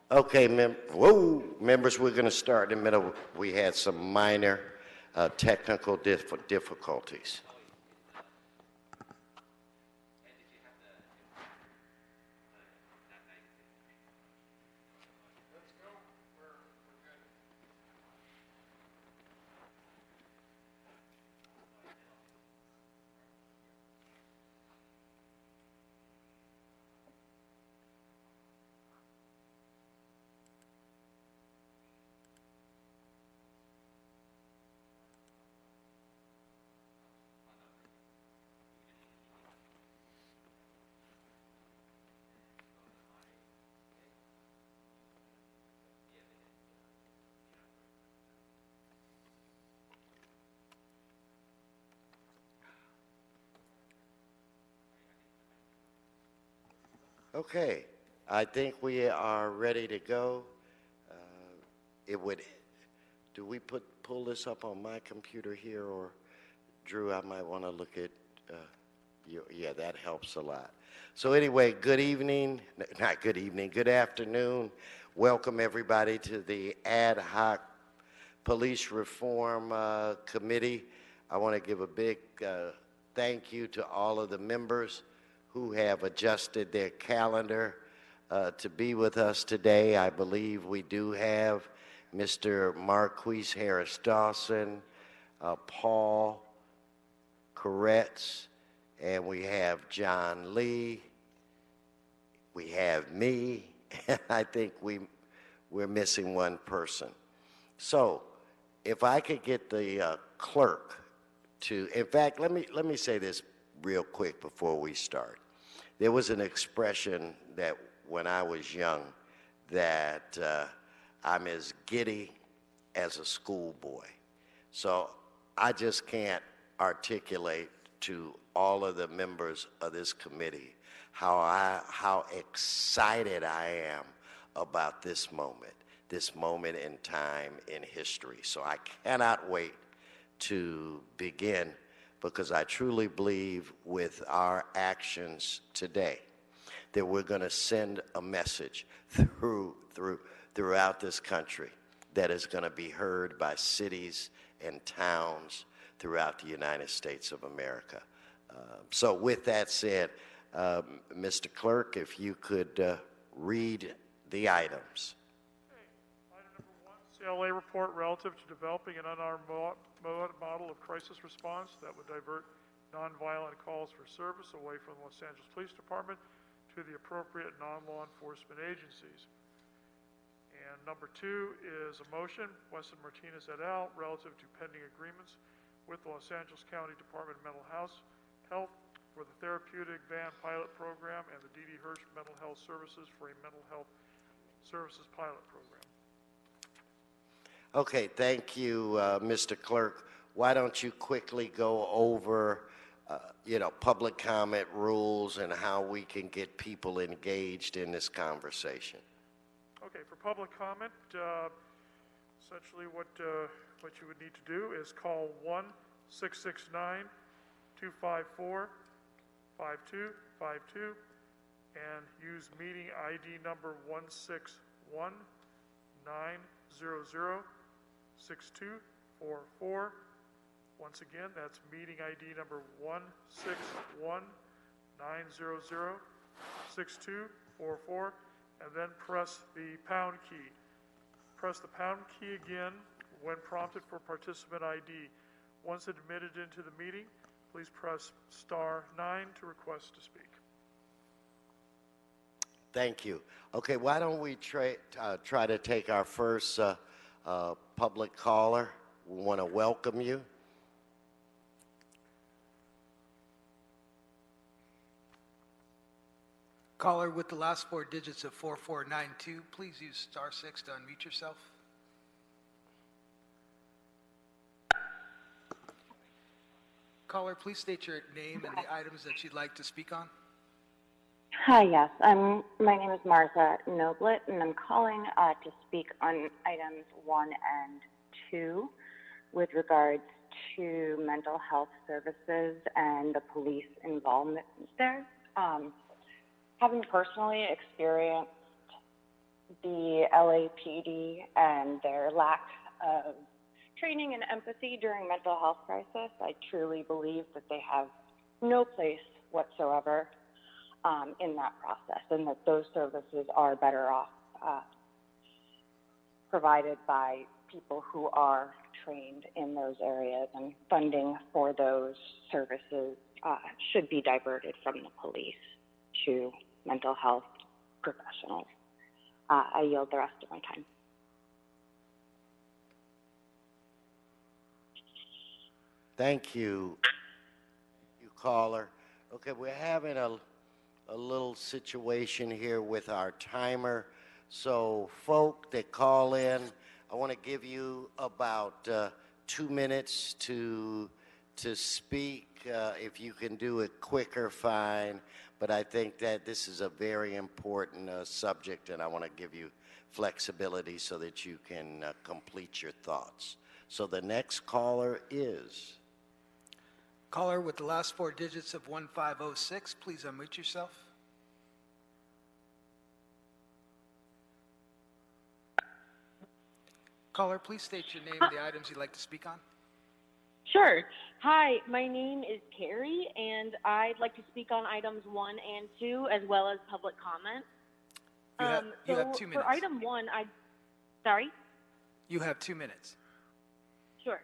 Okay, members, we're going to start in the middle. We had some minor technical difficulties. Okay, I think we are ready to go. Uh, do we pull this up on my computer here, or Drew, I might want to look at, yeah, that helps a lot. So anyway, good evening, not good evening, good afternoon. Welcome everybody to the Ad Hoc Police Reform Committee. I want to give a big thank you to all of the members who have adjusted their calendar to be with us today. I believe we do have Mr. Marquise Harris Dawson, Paul Koretz, and we have John Lee. We have me, and I think we're missing one person. So if I could get the clerk to, in fact, let me say this real quick before we start. There was an expression that when I was young that I'm as giddy as a schoolboy. So I just can't articulate to all of the members of this committee how excited I am about this moment in time in history. So I cannot wait to begin, because I truly believe with our actions today that we're going to send a message throughout this country that is going to be heard by cities and towns throughout the United States of America. So with that said, Mr. Clerk, if you could read the items. Okay. Item number 1, CLA report relative to developing an unarmed model of crisis response that would divert nonviolent calls for service away from the Los Angeles Police Department to the appropriate non-law enforcement agencies. And number 2 is a motion, Weston Martinez et al., relative to pending agreements with the Los Angeles County Department of Mental Health for the Therapeutic Van Pilot Program and the D.D. Hirsch Mental Health Services for a Mental Health Services Pilot Program. Okay, thank you, Mr. Clerk. Why don't you quickly go over, public comment rules and how we can get people engaged in this conversation? Okay, for public comment, essentially what you would need to do is call 1-669-254-5252 and use meeting ID number 161-900-6244. Once again, that's meeting ID number 161-900-6244, and then press the pound key. Press the pound key again when prompted for participant ID. Once admitted into the meeting, please press *9 to request to speak. Thank you. Okay, why don't we try to take our first public caller. We want to welcome you. Caller with the last 4 digits of 4492, please use *6 to unmute yourself. Caller, please state your name and the items that you'd like to speak on. Hi, yes. My name is Martha Noblet, and I'm calling to speak on items 1 and 2 with regards to mental health services and the police involvement there. Having personally experienced the LAPD and their lack of training and empathy during mental health crisis. I truly believe that they have no place whatsoever in that process, and that those services are better off provided by people who are trained in those areas, and funding for those services should be diverted from the police to mental health professionals. I yield the rest of my time. Thank you, caller. Okay, we're having a little situation here with our timer. So, folk that call in, I want to give you about 2 minutes to speak. If you can do it quicker, fine. But I think that this is a very important subject, and I want to give you flexibility so that you can complete your thoughts. So the next caller is... Caller with the last 4 digits of 1506, please unmute yourself. Caller, please state your name and the items you'd like to speak on. Sure. Hi, my name is Carrie, and I'd like to speak on items 1 and 2, as well as public comment. You have 2 minutes. For item 1, sorry? You have 2 minutes. Sure.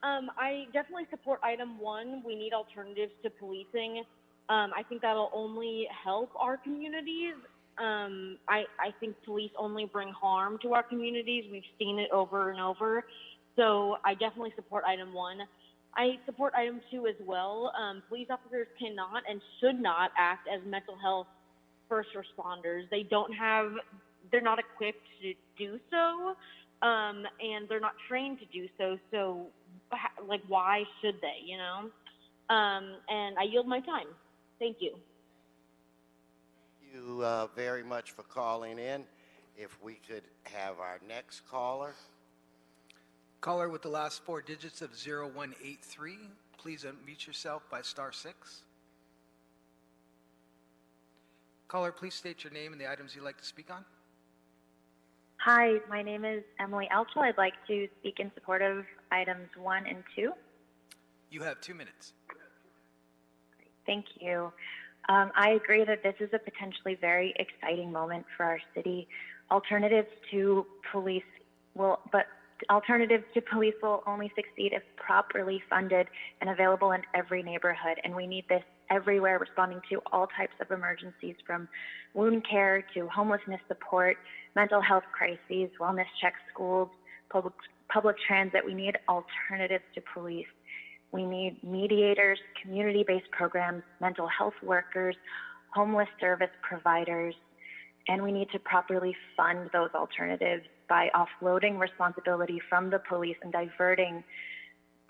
I definitely support item 1. We need alternatives to policing. I think that'll only help our communities. I think police only bring harm to our communities. We've seen it over and over. So I definitely support item 1. I support item 2 as well. Police officers cannot and should not act as mental health first responders. They're not equipped to do so, and they're not trained to do so. So, like, why should they, you know? And I yield my time. Thank you. Thank you very much for calling in. If we could have our next caller. Caller with the last 4 digits of 0183, please unmute yourself by *6. Caller, please state your name and the items you'd like to speak on. Hi, my name is Emily Alchel. I'd like to speak in support of items 1 and 2. You have 2 minutes. Thank you. I agree that this is a potentially very exciting moment for our city. Alternatives to police will only succeed if properly funded and available in every neighborhood, and we need this everywhere, responding to all types of emergencies, from wound care to homelessness support, mental health crises, wellness checks, schools, public transit. We need alternatives to police. We need mediators, community-based programs, mental health workers, homeless service providers, and we need to properly fund those alternatives by offloading responsibility from the police and diverting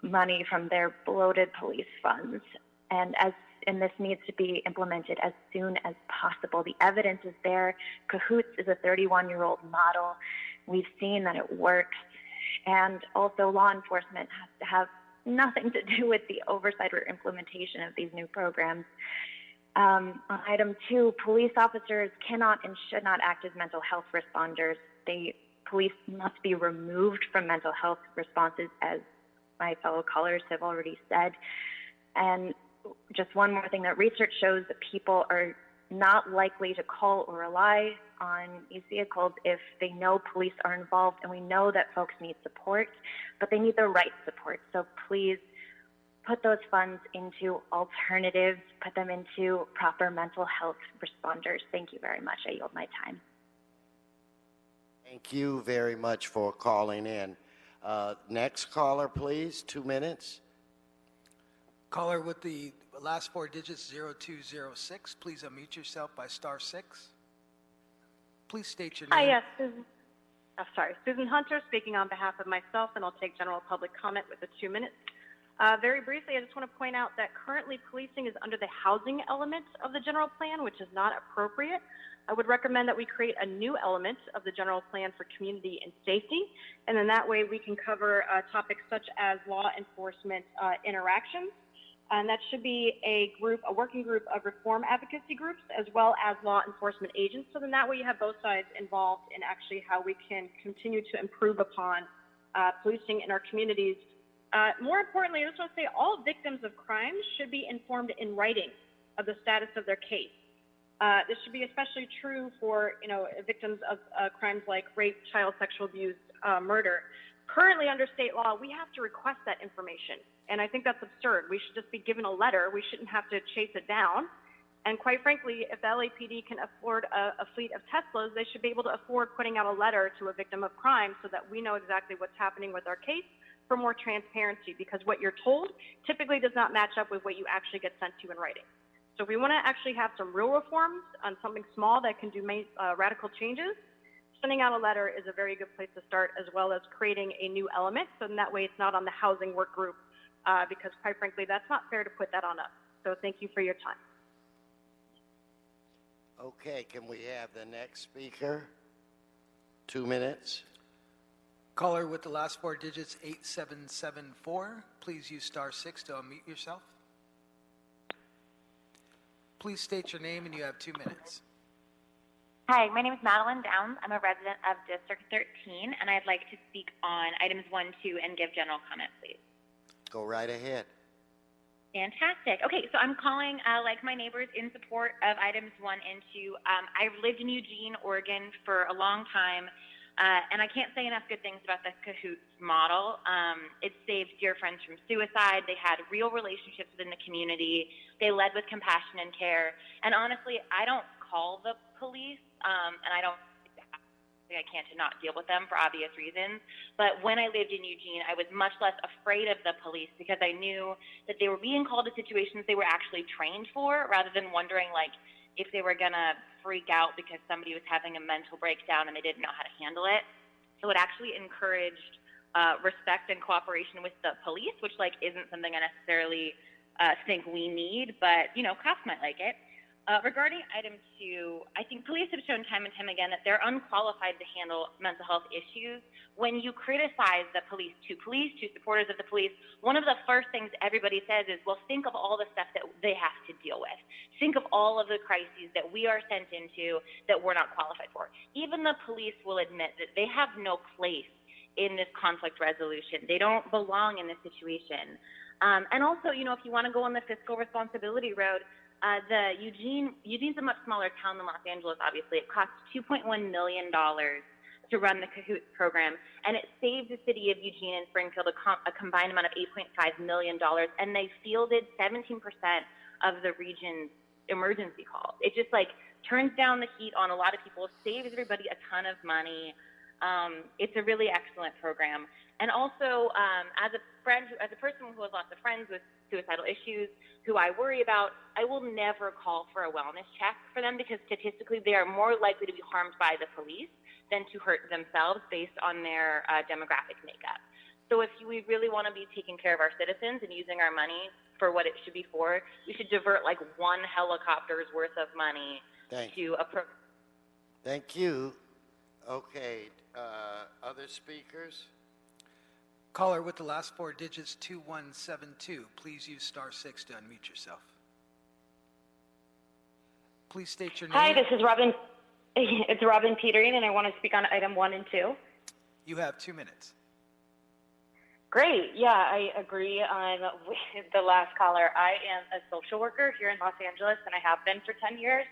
money from their bloated police funds. And this needs to be implemented as soon as possible. The evidence is there. Cahoots is a 31-year-old model. We've seen that it works. And also, law enforcement has to have nothing to do with the oversight or implementation of these new programs. On item 2, police officers cannot and should not act as mental health responders. Police must be removed from mental health responses, as my fellow callers have already said. And just one more thing, that research shows that people are not likely to call or rely on these vehicles if they know police are involved, and we know that folks need support, but they need the right support. So please put those funds into alternatives, put them into proper mental health responders. Thank you very much. I yield my time. Thank you very much for calling in. Next caller, please. 2 minutes. Caller with the last 4 digits 0206, please unmute yourself by *6. Please state your name. Hi, yes, Susan Hunter speaking on behalf of myself, and I'll take general public comment with the 2 minutes. Very briefly, I just want to point out that currently policing is under the housing element of the general plan, which is not appropriate. I would recommend that we create a new element of the general plan for community and safety, and then that way we can cover topics such as law enforcement interactions. And that should be a working group of reform advocacy groups as well as law enforcement agents. So then that way you have both sides involved in actually how we can continue to improve upon policing in our communities. More importantly, I just want to say all victims of crime should be informed in writing of the status of their case. This should be especially true for, victims of crimes like rape, child sexual abuse, murder. Currently, under state law, we have to request that information, and I think that's absurd. We should just be given a letter. We shouldn't have to chase it down. And quite frankly, if the LAPD can afford a fleet of Teslas, they should be able to afford putting out a letter to a victim of crime so that we know exactly what's happening with our case for more transparency, because what you're told typically does not match up with what you actually get sent to in writing. So if we want to actually have some real reforms on something small that can do radical changes, sending out a letter is a very good place to start, as well as creating a new element. So in that way, it's not on the housing work group, because quite frankly, that's not fair to put that on us. So thank you for your time. Okay, can we have the next speaker? 2 minutes. Caller with the last four digits, 8774. Please use *6 to unmute yourself. Please state your name and you have 2 minutes. Hi, my name is Madeline Downs. I'm a resident of District 13, and I'd like to speak on items 1, 2, and give general comment, please. Go right ahead. Fantastic. Okay, so I'm calling, like my neighbors, in support of items 1 and 2. I've lived in Eugene, Oregon for a long time, and I can't say enough good things about the Cahoots model. It saved dear friends from suicide. They had real relationships within the community. They led with compassion and care. And honestly, I don't call the police, and I can't to not deal with them for obvious reasons. But when I lived in Eugene, I was much less afraid of the police because I knew that they were being called to situations they were actually trained for, rather than wondering if they were gonna freak out because somebody was having a mental breakdown and they didn't know how to handle it. So it actually encouraged respect and cooperation with the police, which isn't something I necessarily think we need, but cops might like it. Regarding item 2, I think police have shown time and time again that they're unqualified to handle mental health issues. When you criticize the police, to supporters of the police, one of the first things everybody says is, well, think of all the stuff that they have to deal with. Think of all of the crises that we are sent into that we're not qualified for. Even the police will admit that they have no place in this conflict resolution. They don't belong in this situation. And also, if you want to go on the fiscal responsibility road, Eugene's a much smaller town than Los Angeles, obviously. It costs $2.1 million to run the Cahoots program, and it saved the city of Eugene and Springfield a combined amount of $8.5 million, and they fielded 17% of the region's emergency calls. It just turns down the heat on a lot of people, saves everybody a ton of money. It's a really excellent program. And also, as a person who has lots of friends with suicidal issues who I worry about, I will never call for a wellness check for them, because statistically they are more likely to be harmed by the police than to hurt themselves based on their demographic makeup. So if we really want to be taking care of our citizens and using our money for what it should be for, we should divert 1 helicopter's worth of money to a program. Thank you. Okay, other speakers? Caller with the last four digits, 2172. Please use *6 to unmute yourself. Please state your name. Hi, this is Robin. It's Robin Petering, and I want to speak on item 1 and 2. You have 2 minutes. Great. Yeah, I agree with the last caller. I am a social worker here in Los Angeles, and I have been for 10 years.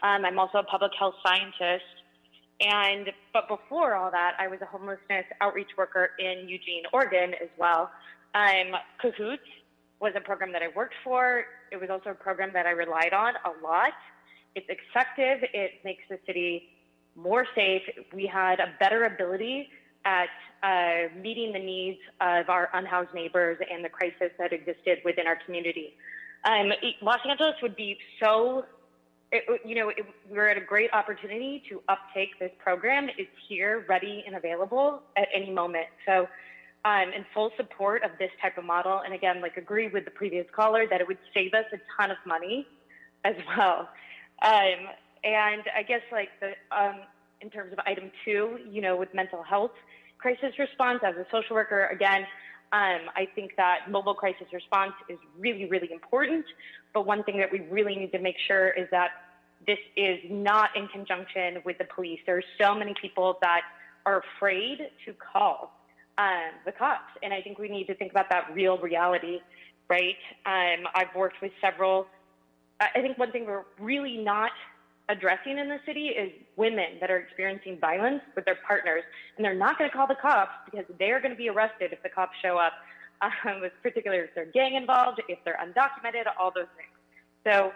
I'm also a public health scientist. But before all that, I was a homelessness outreach worker in Eugene, Oregon as well. Cahoots was a program that I worked for. It was also a program that I relied on a lot. It's effective. It makes the city more safe. We had a better ability at meeting the needs of our unhoused neighbors and the crisis that existed within our community. Los Angeles would be so... we're at a great opportunity to uptake this program. It's here, ready and available at any moment. So I'm in full support of this type of model. And again, agree with the previous caller that it would save us a ton of money as well. And I guess in terms of item 2, with mental health crisis response, as a social worker, again, I think that mobile crisis response is really, really important. But one thing that we really need to make sure is that this is not in conjunction with the police. There are so many people that are afraid to call the cops. And I think we need to think about that real reality, right? I've worked with several. I think one thing we're really not addressing in the city is women that are experiencing violence with their partners, and they're not going to call the cops because they're going to be arrested if the cops show up, particularly if they're gang involved, if they're undocumented, all those things. So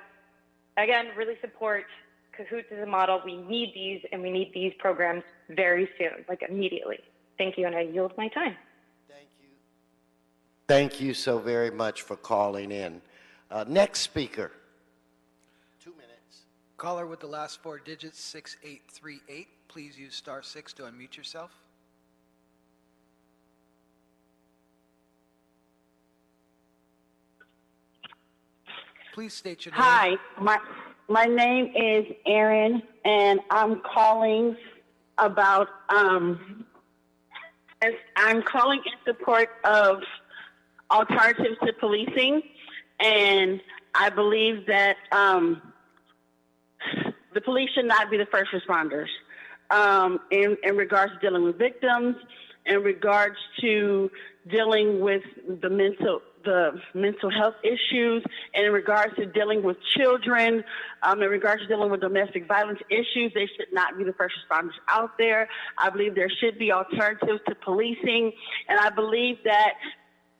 again, really support Cahoots as a model. We need these, and we need these programs very soon, like immediately. Thank you, and I yield my time. Thank you. Thank you so very much for calling in. Next speaker. 2 minutes. Caller with the last four digits, 6838. Please use *6 to unmute yourself. Please state your name. Hi, my name is Erin, and I'm calling about I'm calling in support of alternatives to policing, and I believe that the police should not be the first responders in regards to dealing with victims, in regards to dealing with the mental health issues, and in regards to dealing with children, in regards to dealing with domestic violence issues. They should not be the first responders out there. I believe there should be alternatives to policing, and I believe that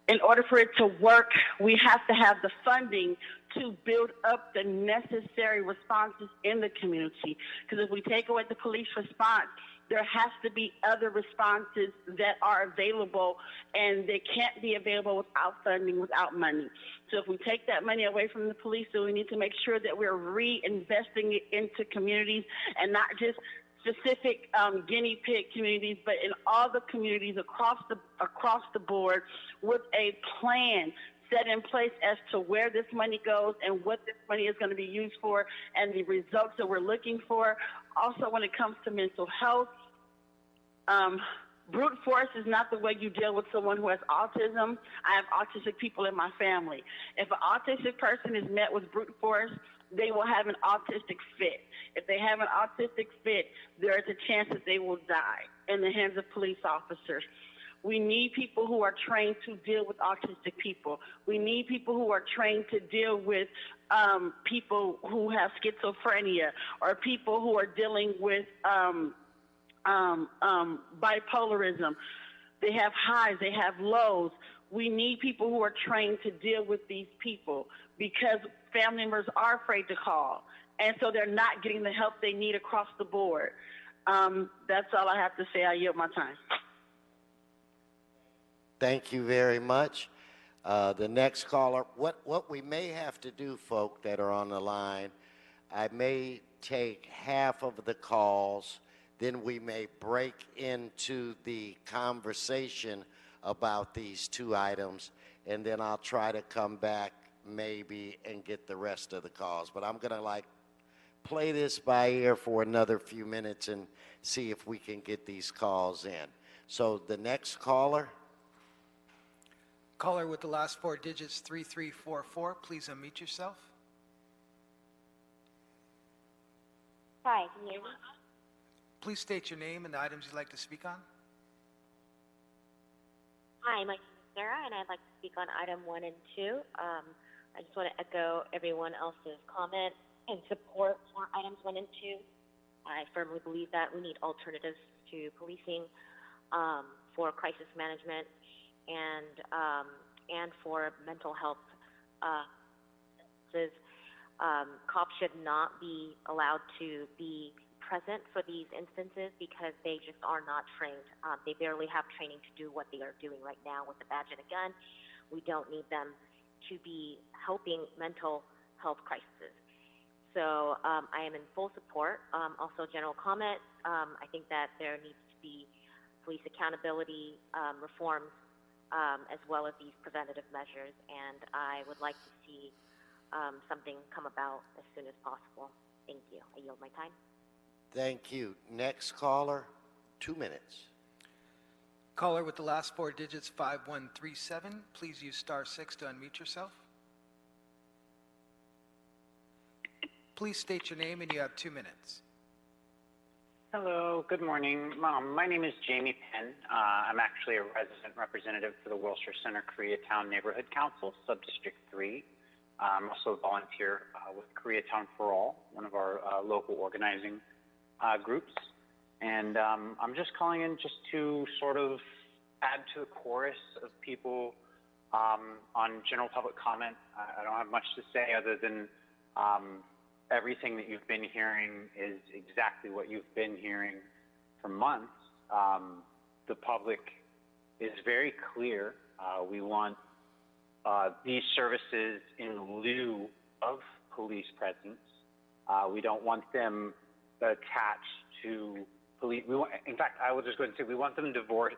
in order for it to work, we have to have the funding to build up the necessary responses in the community. Because if we take away the police response, there has to be other responses that are available, and they can't be available without funding, without money. So if we take that money away from the police, so we need to make sure that we're reinvesting it into communities, and not just specific guinea pig communities, but in all the communities across the board, with a plan set in place as to where this money goes and what this money is going to be used for and the results that we're looking for. Also, when it comes to mental health, brute force is not the way you deal with someone who has autism. I have autistic people in my family. If an autistic person is met with brute force, they will have an autistic fit. If they have an autistic fit, there is a chance that they will die in the hands of police officers. We need people who are trained to deal with autistic people. We need people who are trained to deal with people who have schizophrenia, or people who are dealing with bipolarism. They have highs, they have lows. We need people who are trained to deal with these people, because family members are afraid to call, and so they're not getting the help they need across the board. That's all I have to say. I yield my time. Thank you very much. The next caller, what we may have to do, folk that are on the line, I may take half of the calls, then we may break into the conversation about these two items, and then I'll try to come back maybe and get the rest of the calls. But I'm going to play this by ear for another few minutes and see if we can get these calls in. So the next caller. Caller with the last four digits, 3344. Please unmute yourself. Hi, can you hear me? Please state your name and the items you'd like to speak on. Hi, my name is Sarah, and I'd like to speak on item 1 and 2. I just want to echo everyone else's comment and support for items 1 and 2. I firmly believe that we need alternatives to policing for crisis management and for mental health. Cops should not be allowed to be present for these instances because they just are not trained. They barely have training to do what they are doing right now with a badge and a gun. We don't need them to be helping mental health crises. So I am in full support. Also, general comment, I think that there needs to be police accountability reforms as well as these preventative measures, and I would like to see something come about as soon as possible. Thank you. I yield my time. Thank you. Next caller, 2 minutes. Caller with the last four digits 5137, please use *6 to unmute yourself. Please state your name and you have 2 minutes. Hello, good morning. My name is Jamie Penn. I'm actually a resident representative for the Wilshire Center Koreatown Neighborhood Council, Subdistrict 3. I'm also a volunteer with Koreatown for All, one of our local organizing groups. And I'm just calling in just to sort of add to the chorus of people on general public comment. I don't have much to say other than everything that you've been hearing is exactly what you've been hearing for months. The public is very clear. We want these services in lieu of police presence. We don't want them attached to police. In fact, I was just going to say we want them divorced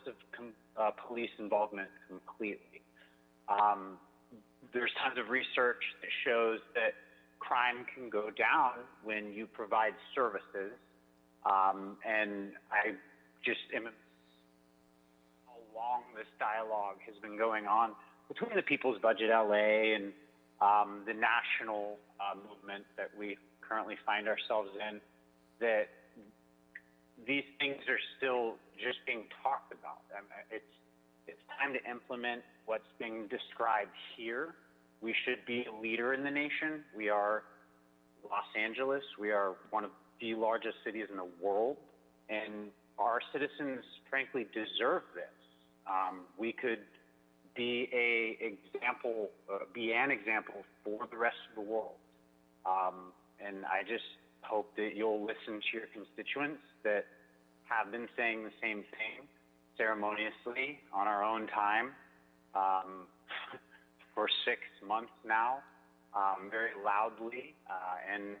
of police involvement completely. There's tons of research that shows that crime can go down when you provide services, and I just am how long this dialogue has been going on between the People's Budget LA and the national movement that we currently find ourselves in, that these things are still just being talked about. It's time to implement what's being described here. We should be a leader in the nation. We are Los Angeles. We are one of the largest cities in the world, and our citizens, frankly, deserve this. We could be an example for the rest of the world. And I just hope that you'll listen to your constituents that have been saying the same thing ceremoniously on our own time for 6 months now, very loudly, and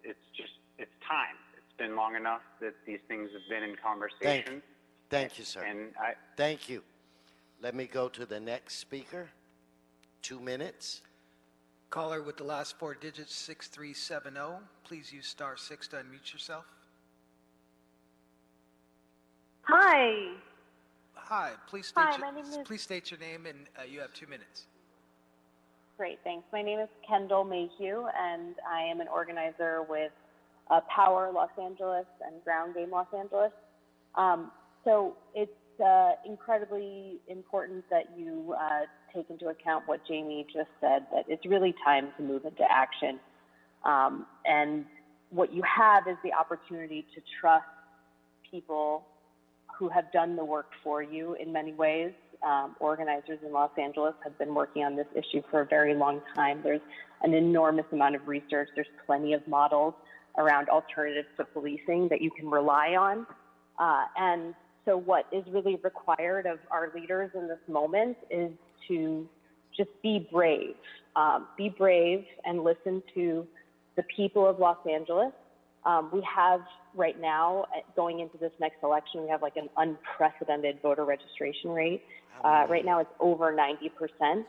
it's time. It's been long enough that these things have been in conversation. Thank you, sir. And Thank you. Let me go to the next speaker. 2 minutes. Caller with the last four digits 6370, please use *6 to unmute yourself. Hi. Hi, please state your name and you have 2 minutes. Great, thanks. My name is Kendall Mayhew, and I am an organizer with Power Los Angeles and Ground Game Los Angeles. So it's incredibly important that you take into account what Jamie just said, that it's really time to move into action. And what you have is the opportunity to trust people who have done the work for you in many ways. Organizers in Los Angeles have been working on this issue for a very long time. There's an enormous amount of research. There's plenty of models around alternatives to policing that you can rely on. And so what is really required of our leaders in this moment is to just be brave. Be brave and listen to the people of Los Angeles. We have right now, going into this next election, we have like an unprecedented voter registration rate. Right now it's over 90%,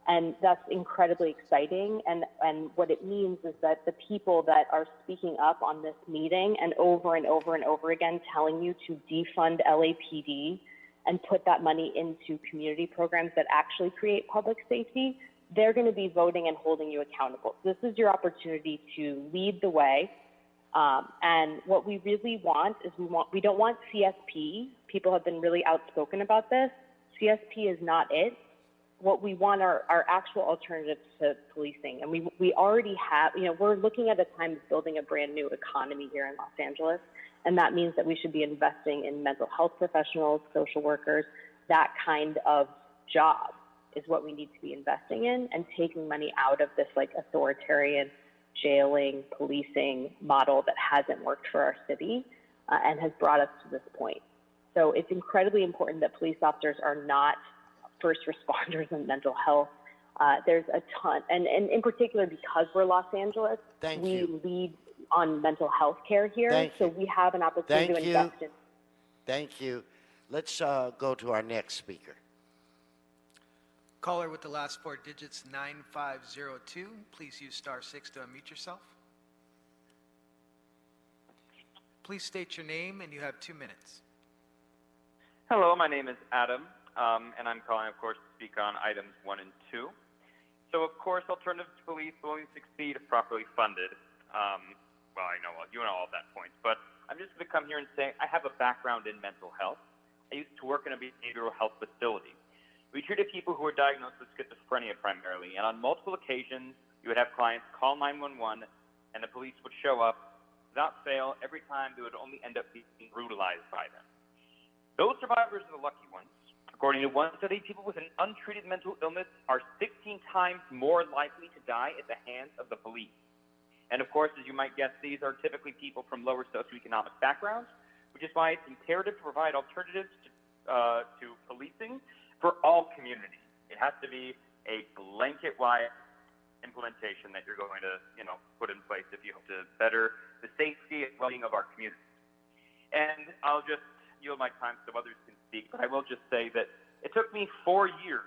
and that's incredibly exciting. And what it means is that the people that are speaking up on this meeting and over and over and over again telling you to defund LAPD and put that money into community programs that actually create public safety, they're going to be voting and holding you accountable. So this is your opportunity to lead the way. And what we really want is we don't want CSP. People have been really outspoken about this. CSP is not it. What we want are actual alternatives to policing. And we already have, we're looking at a time of building a brand new economy here in Los Angeles. And that means that we should be investing in mental health professionals, social workers. That kind of job is what we need to be investing in, and taking money out of this like authoritarian jailing, policing model that hasn't worked for our city and has brought us to this point. So it's incredibly important that police officers are not first responders in mental health. There's a ton, and in particular because we're Los Angeles, we lead on mental health care here, so we have an opportunity to invest in. Thank you. Let's go to our next speaker. Caller with the last four digits 9502, please use *6 to unmute yourself. Please state your name and you have 2 minutes. Hello, my name is Adam, and I'm calling, of course, to speak on items 1 and 2. So, of course, alternatives to police will only succeed if properly funded. Well, I know you know all of that point, but I'm just going to come here and say I have a background in mental health. I used to work in a behavioral health facility. We treated people who were diagnosed with schizophrenia primarily, and on multiple occasions, you would have clients call 911, and the police would show up. Without fail, every time they would only end up being brutalized by them. Those survivors are the lucky ones. According to one study, people with an untreated mental illness are 16 times more likely to die at the hands of the police. And of course, as you might guess, these are typically people from lower socioeconomic backgrounds, which is why it's imperative to provide alternatives to policing for all communities. It has to be a blanket-wide implementation that you're going to, put in place if you hope to better the safety and well-being of our community. And I'll just yield my time so others can speak, but I will just say that it took me 4 years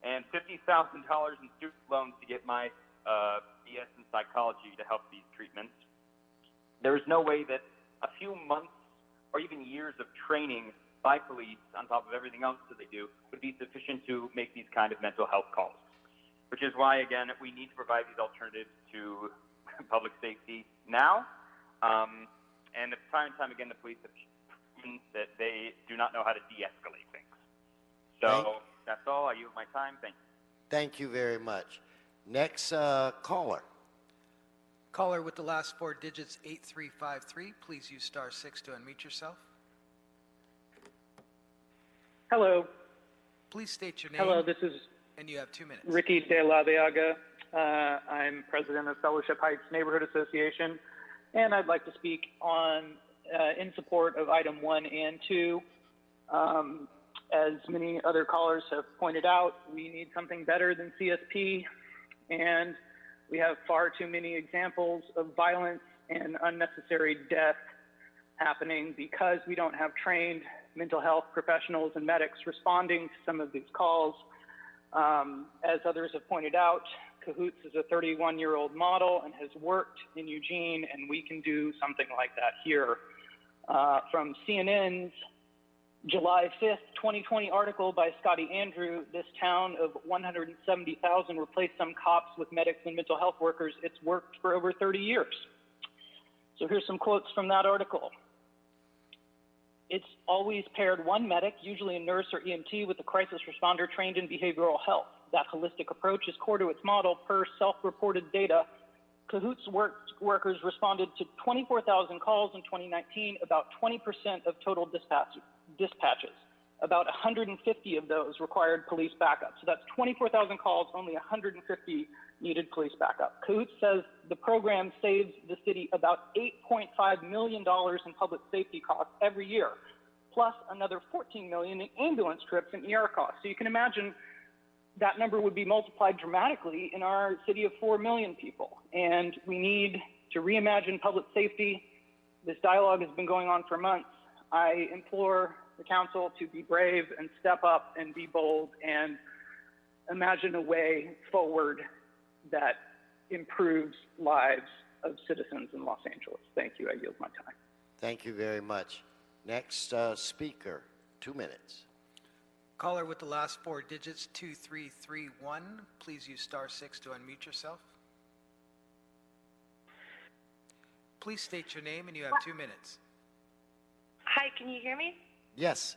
and $50,000 in student loans to get my BS in psychology to help these treatments. There is no way that a few months or even years of training by police on top of everything else that they do would be sufficient to make these kind of mental health calls, which is why, again, we need to provide these alternatives to public safety now. And time and time again, the police have proven that they do not know how to de-escalate things. So that's all. I yield my time. Thank you. Thank you very much. Next caller. Caller with the last 4 digits, 8353. Please use *6 to unmute yourself. Hello. Please state your name. Hello, this is and you have 2 minutes. Ricky De La Viaga. I'm president of Fellowship Heights Neighborhood Association, and I'd like to speak on in support of item 1 and 2. As many other callers have pointed out, we need something better than CSP, and we have far too many examples of violence and unnecessary death happening because we don't have trained mental health professionals and medics responding to some of these calls. As others have pointed out, Cahoots is a 31-year-old model and has worked in Eugene, and we can do something like that here. From CNN's July 5th, 2020 article by Scotty Andrew, this town of 170,000 replaced some cops with medics and mental health workers. It's worked for over 30 years. So here's some quotes from that article. It's always paired one medic, usually a nurse or EMT, with a crisis responder trained in behavioral health. That holistic approach is core to its model. Per self-reported data, Cahoots workers responded to 24,000 calls in 2019, about 20% of total dispatches. About 150 of those required police backup. So that's 24,000 calls, only 150 needed police backup. Cahoots says the program saves the city about $8.5 million in public safety costs every year, plus another $14 million in ambulance trips and ER costs. So you can imagine that number would be multiplied dramatically in our city of 4 million people. And we need to reimagine public safety. This dialogue has been going on for months. I implore the council to be brave and step up and be bold and imagine a way forward that improves lives of citizens in Los Angeles. Thank you. I yield my time. Thank you very much. Next speaker, 2 minutes. Caller with the last 4 digits, 2331. Please use *6 to unmute yourself. Please state your name and you have 2 minutes. Hi, can you hear me? Yes.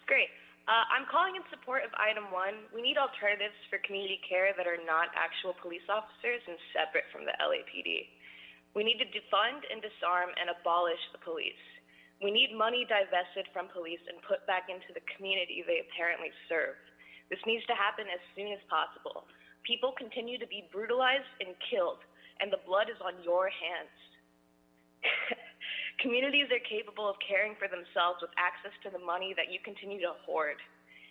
Great. I'm calling in support of item 1. We need alternatives for community care that are not actual police officers and separate from the LAPD. We need to defund and disarm and abolish the police. We need money divested from police and put back into the community they apparently serve. This needs to happen as soon as possible. People continue to be brutalized and killed, and the blood is on your hands. Communities are capable of caring for themselves with access to the money that you continue to hoard.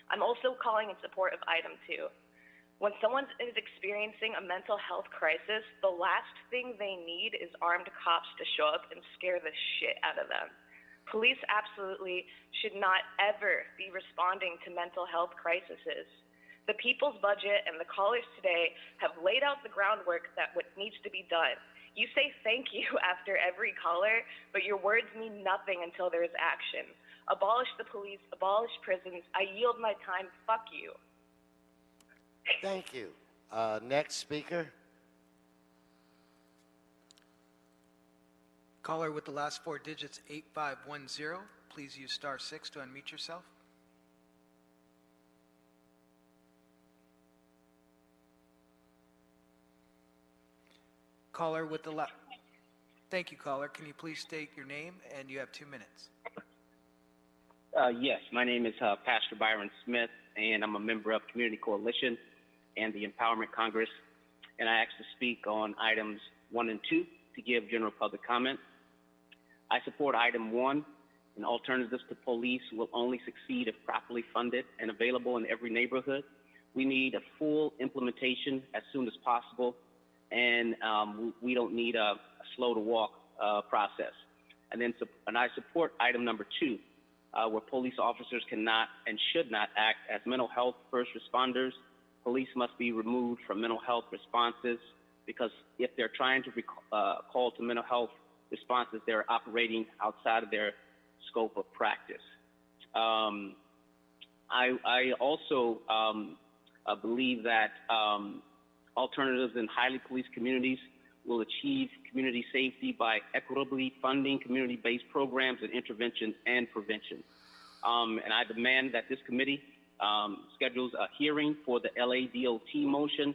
I'm also calling in support of item 2. When someone is experiencing a mental health crisis, the last thing they need is armed cops to show up and scare the shit out of them. Police absolutely should not ever be responding to mental health crises. The people's budget and the callers today have laid out the groundwork that what needs to be done. You say thank you after every caller, but your words mean nothing until there is action. Abolish the police, abolish prisons. I yield my time. Fuck you. Thank you. Next speaker. Caller with the last four digits 8510, please use *6 to unmute yourself. Caller with the Thank you, caller. Can you please state your name, and you have 2 minutes. Yes, my name is Pastor Byron Smith, and I'm a member of Community Coalition and the Empowerment Congress, and I asked to speak on items 1 and 2 to give general public comment. I support item 1, and alternatives to police will only succeed if properly funded and available in every neighborhood. We need a full implementation as soon as possible, and we don't need a slow-to-walk process. And I support item number 2, where police officers cannot and should not act as mental health first responders. Police must be removed from mental health responses because if they're trying to call to mental health responses, they're operating outside of their scope of practice. I also believe that alternatives in highly policed communities will achieve community safety by equitably funding community-based programs and intervention and prevention. And I demand that this committee schedules a hearing for the LADOT motion,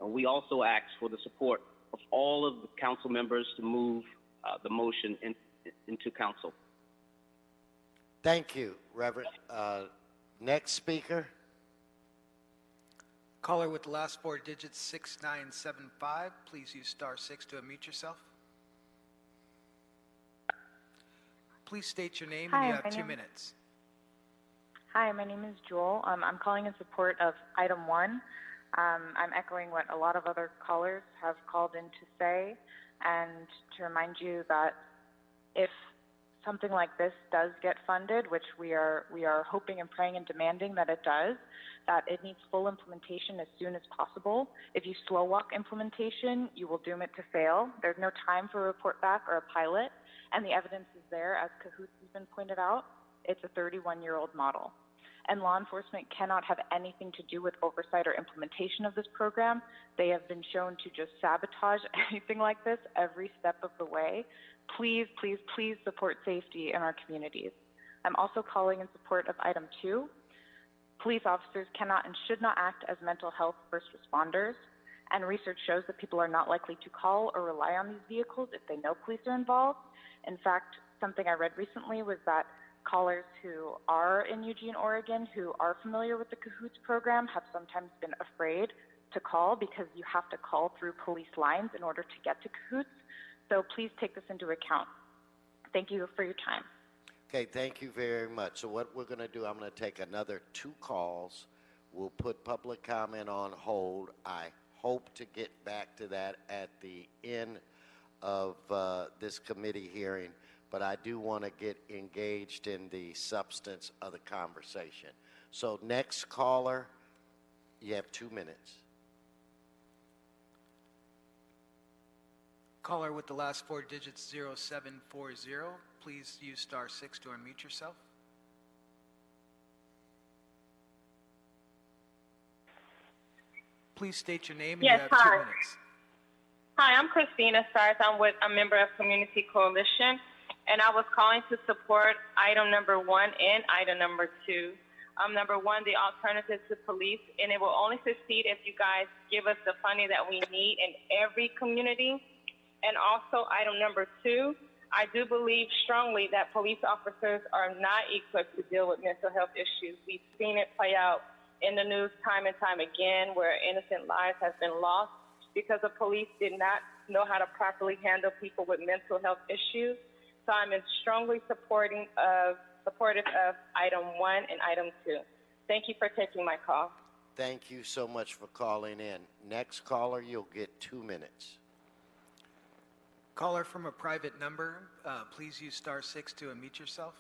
and we also ask for the support of all of the council members to move the motion into council. Thank you, Reverend. Next speaker. Caller with the last four digits 6975, please use *6 to unmute yourself. Please state your name, and you have 2 minutes. Hi, my name is Jewel. I'm calling in support of item 1. I'm echoing what a lot of other callers have called in to say, and to remind you that if something like this does get funded, which we are hoping and praying and demanding that it does, that it needs full implementation as soon as possible. If you slow walk implementation, you will doom it to fail. There's no time for a report back or a pilot, and the evidence is there, as Cahoots has been pointed out. It's a 31-year-old model. And law enforcement cannot have anything to do with oversight or implementation of this program. They have been shown to just sabotage anything like this every step of the way. Please, please, please support safety in our communities. I'm also calling in support of item 2. Police officers cannot and should not act as mental health first responders, and research shows that people are not likely to call or rely on these vehicles if they know police are involved. In fact, something I read recently was that callers who are in Eugene, Oregon, who are familiar with the Cahoots program have sometimes been afraid to call because you have to call through police lines in order to get to Cahoots. So please take this into account. Thank you for your time. Okay, thank you very much. So what we're going to do, I'm going to take another 2 calls. We'll put public comment on hold. I hope to get back to that at the end of this committee hearing, but I do want to get engaged in the substance of the conversation. So next caller, you have 2 minutes. Caller with the last four digits 0740, please use *6 to unmute yourself. Please state your name, and you have 2 minutes. Hi, I'm Christina Stars. I'm a member of Community Coalition, and I was calling to support item number 1 and item number 2. Number 1, the alternative to police, and it will only succeed if you guys give us the funding that we need in every community. And also item number 2, I do believe strongly that police officers are not equipped to deal with mental health issues. We've seen it play out in the news time and time again where innocent lives have been lost because the police did not know how to properly handle people with mental health issues. So I'm strongly supportive of item 1 and item 2. Thank you for taking my call. Thank you so much for calling in. Next caller, you'll get 2 minutes. Caller from a private number, please use *6 to unmute yourself.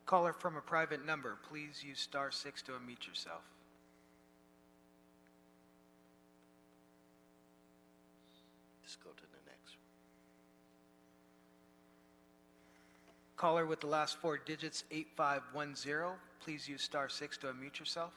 Caller from a private number, please use *6 to unmute yourself. Just go to the next one. Caller with the last four digits, 8510, please use *6 to unmute yourself.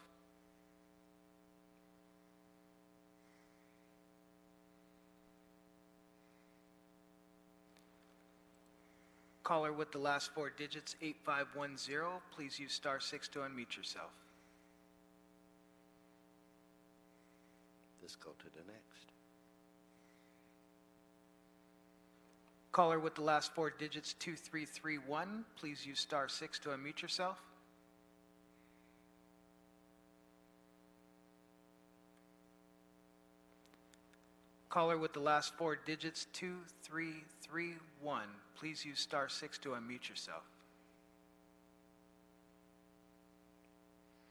Caller with the last four digits, 8510, please use *6 to unmute yourself. Let's go to the next. Caller with the last four digits, 2331, please use *6 to unmute yourself. Caller with the last four digits, 2331, please use *6 to unmute yourself.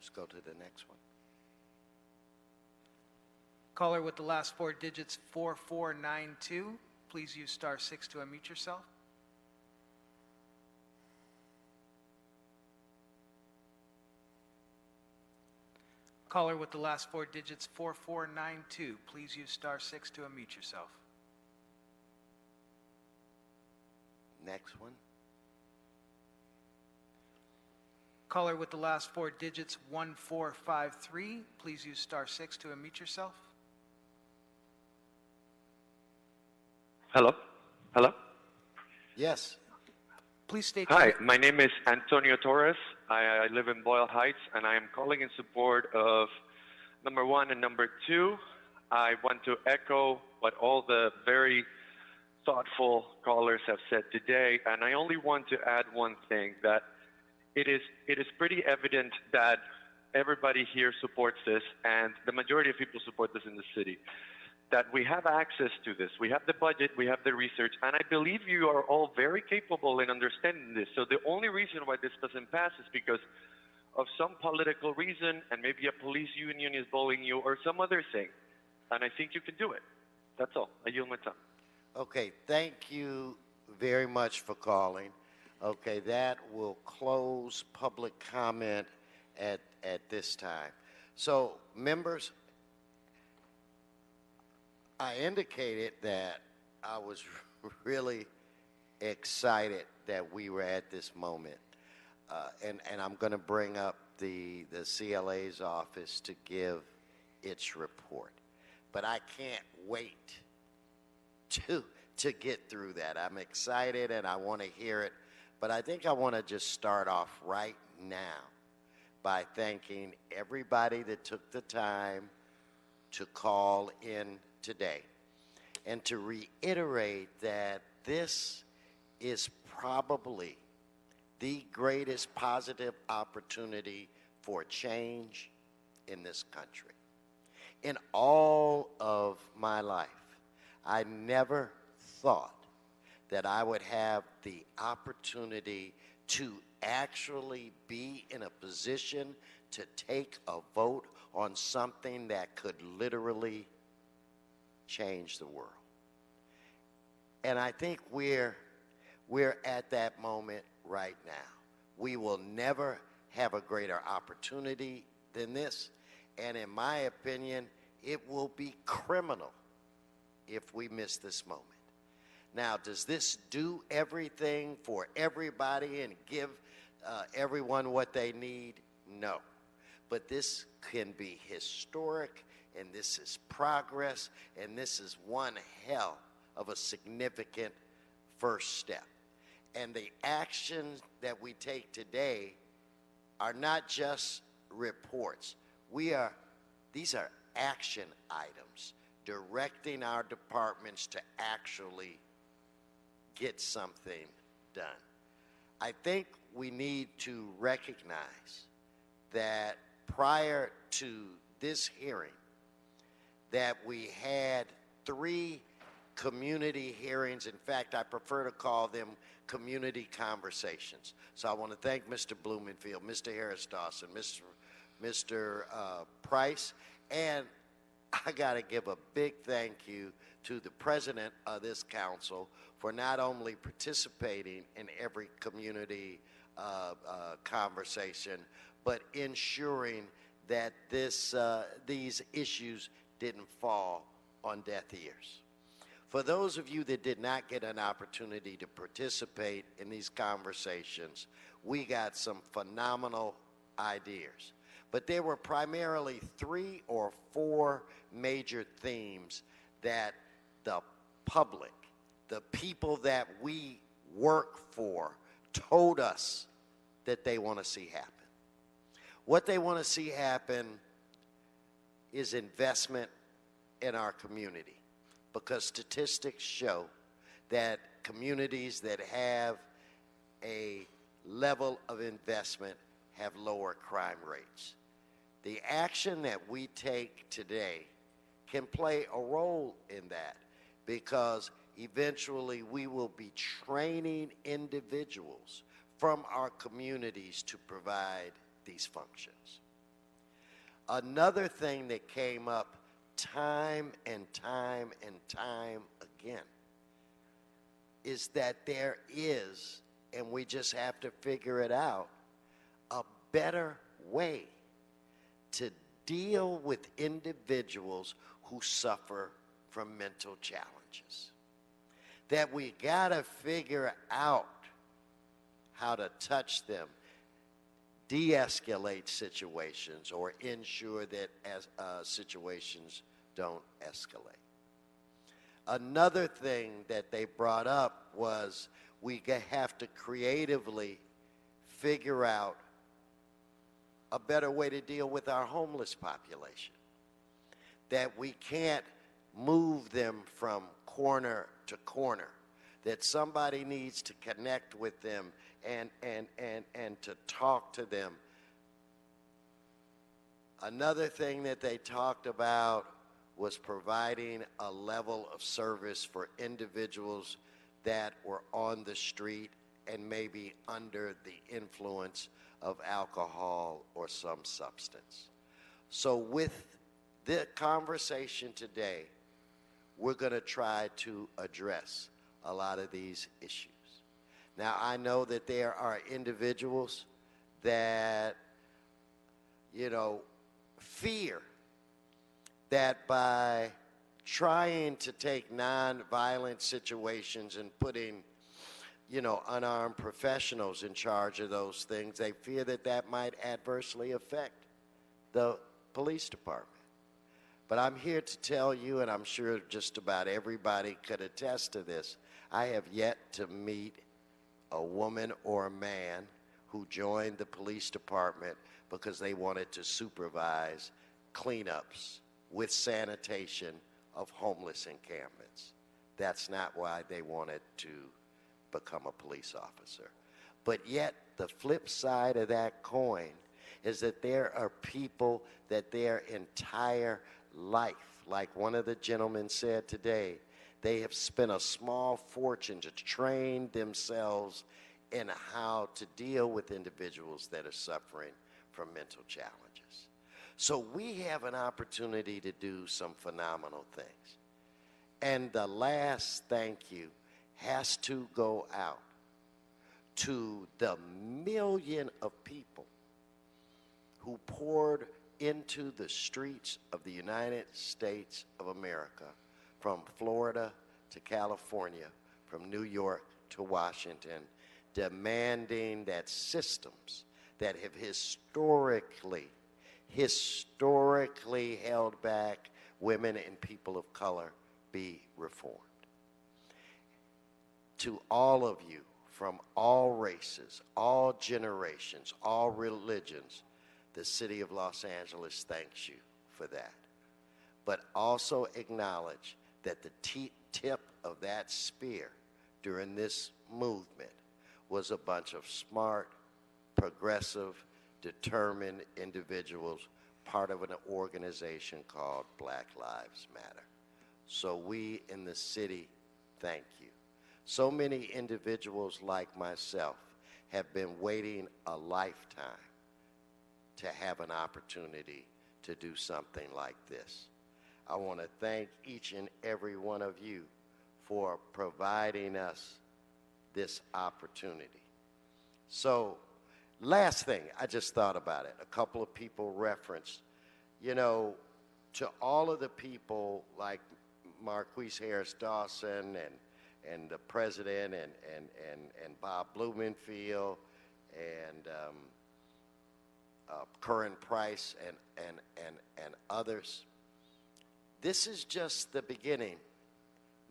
Let's go to the next one. Caller with the last four digits, 4492, please use *6 to unmute yourself. Caller with the last four digits, 4492, please use *6 to unmute yourself. Next one. Caller with the last four digits, 1453, please use *6 to unmute yourself. Hello? Hello? Yes. Please state Hi, my name is Antonio Torres. I live in Boyle Heights, and I am calling in support of number 1 and number 2. I want to echo what all the very thoughtful callers have said today, and I only want to add one thing, that it is pretty evident that everybody here supports this, and the majority of people support this in the city, that we have access to this. We have the budget, we have the research, and I believe you are all very capable in understanding this. So the only reason why this doesn't pass is because of some political reason, and maybe a police union is bullying you or some other thing. And I think you can do it. That's all. I yield my time. Okay, thank you very much for calling. Okay, that will close public comment at this time. So, members, I indicated that I was really excited that we were at this moment. And I'm going to bring up the CLA's office to give its report. But I can't wait to get through that. I'm excited and I want to hear it. But I think I want to just start off right now by thanking everybody that took the time to call in today and to reiterate that this is probably the greatest positive opportunity for change in this country. In all of my life, I never thought that I would have the opportunity to actually be in a position to take a vote on something that could literally change the world. And I think we're at that moment right now. We will never have a greater opportunity than this. And in my opinion, it will be criminal if we miss this moment. Now, does this do everything for everybody and give everyone what they need? No. But this can be historic, and this is progress, and this is one hell of a significant first step. And the actions that we take today are not just reports. These are action items directing our departments to actually get something done. I think we need to recognize that prior to this hearing, that we had 3 community hearings. In fact, I prefer to call them community conversations. So I want to thank Mr. Blumenfield, Mr. Harris Dawson, Mr. Price, and I got to give a big thank you to the president of this council for not only participating in every community conversation, but ensuring that these issues didn't fall on deaf ears. For those of you that did not get an opportunity to participate in these conversations, we got some phenomenal ideas. But there were primarily 3 or 4 major themes that the public, the people that we work for, told us that they want to see happen. What they want to see happen is investment in our community, because statistics show that communities that have a level of investment have lower crime rates. The action that we take today can play a role in that, because eventually we will be training individuals from our communities to provide these functions. Another thing that came up time and time and time again is that there is, and we just have to figure it out, a better way to deal with individuals who suffer from mental challenges. That we gotta figure out how to touch them, de-escalate situations, or ensure that situations don't escalate. Another thing that they brought up was we have to creatively figure out a better way to deal with our homeless population. That we can't move them from corner to corner. That somebody needs to connect with them and to talk to them. Another thing that they talked about was providing a level of service for individuals that were on the street and maybe under the influence of alcohol or some substance. So with the conversation today, we're going to try to address a lot of these issues. Now, I know that there are individuals that, fear that by trying to take nonviolent situations and putting, unarmed professionals in charge of those things, they fear that that might adversely affect the police department. But I'm here to tell you, and I'm sure just about everybody could attest to this, I have yet to meet a woman or a man who joined the police department because they wanted to supervise cleanups with sanitation of homeless encampments. That's not why they wanted to become a police officer. But yet, the flip side of that coin is that there are people that their entire life, like one of the gentlemen said today, they have spent a small fortune to train themselves in how to deal with individuals that are suffering from mental challenges. So we have an opportunity to do some phenomenal things. And the last thank you has to go out to the million of people who poured into the streets of the United States of America, from Florida to California, from New York to Washington, demanding that systems that have historically held back women and people of color be reformed. To all of you, from all races, all generations, all religions, the city of Los Angeles thanks you for that. But also acknowledge that the tip of that spear during this movement was a bunch of smart, progressive, determined individuals, part of an organization called Black Lives Matter. So we in the city thank you. So many individuals like myself have been waiting a lifetime to have an opportunity to do something like this. I want to thank each and every one of you for providing us this opportunity. So, last thing, I just thought about it. A couple of people referenced, to all of the people like Marquise Harris Dawson and the president and Bob Blumenfield and Curran Price and others. This is just the beginning.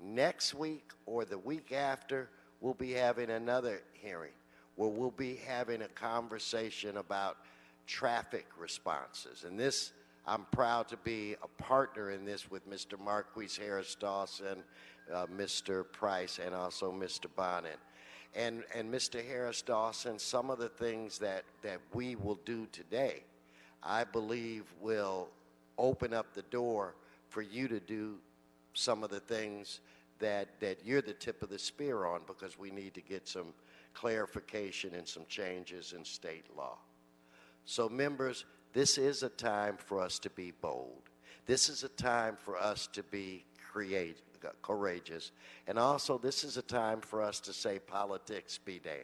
Next week or the week after, we'll be having another hearing where we'll be having a conversation about traffic responses. And this, I'm proud to be a partner in this with Mr. Marquise Harris Dawson, Mr. Price, and also Mr. Bonin. And Mr. Harris Dawson, some of the things that we will do today, I believe will open up the door for you to do some of the things that you're the tip of the spear on, because we need to get some clarification and some changes in state law. So members, this is a time for us to be bold. This is a time for us to be courageous. And also, this is a time for us to say, politics be damned.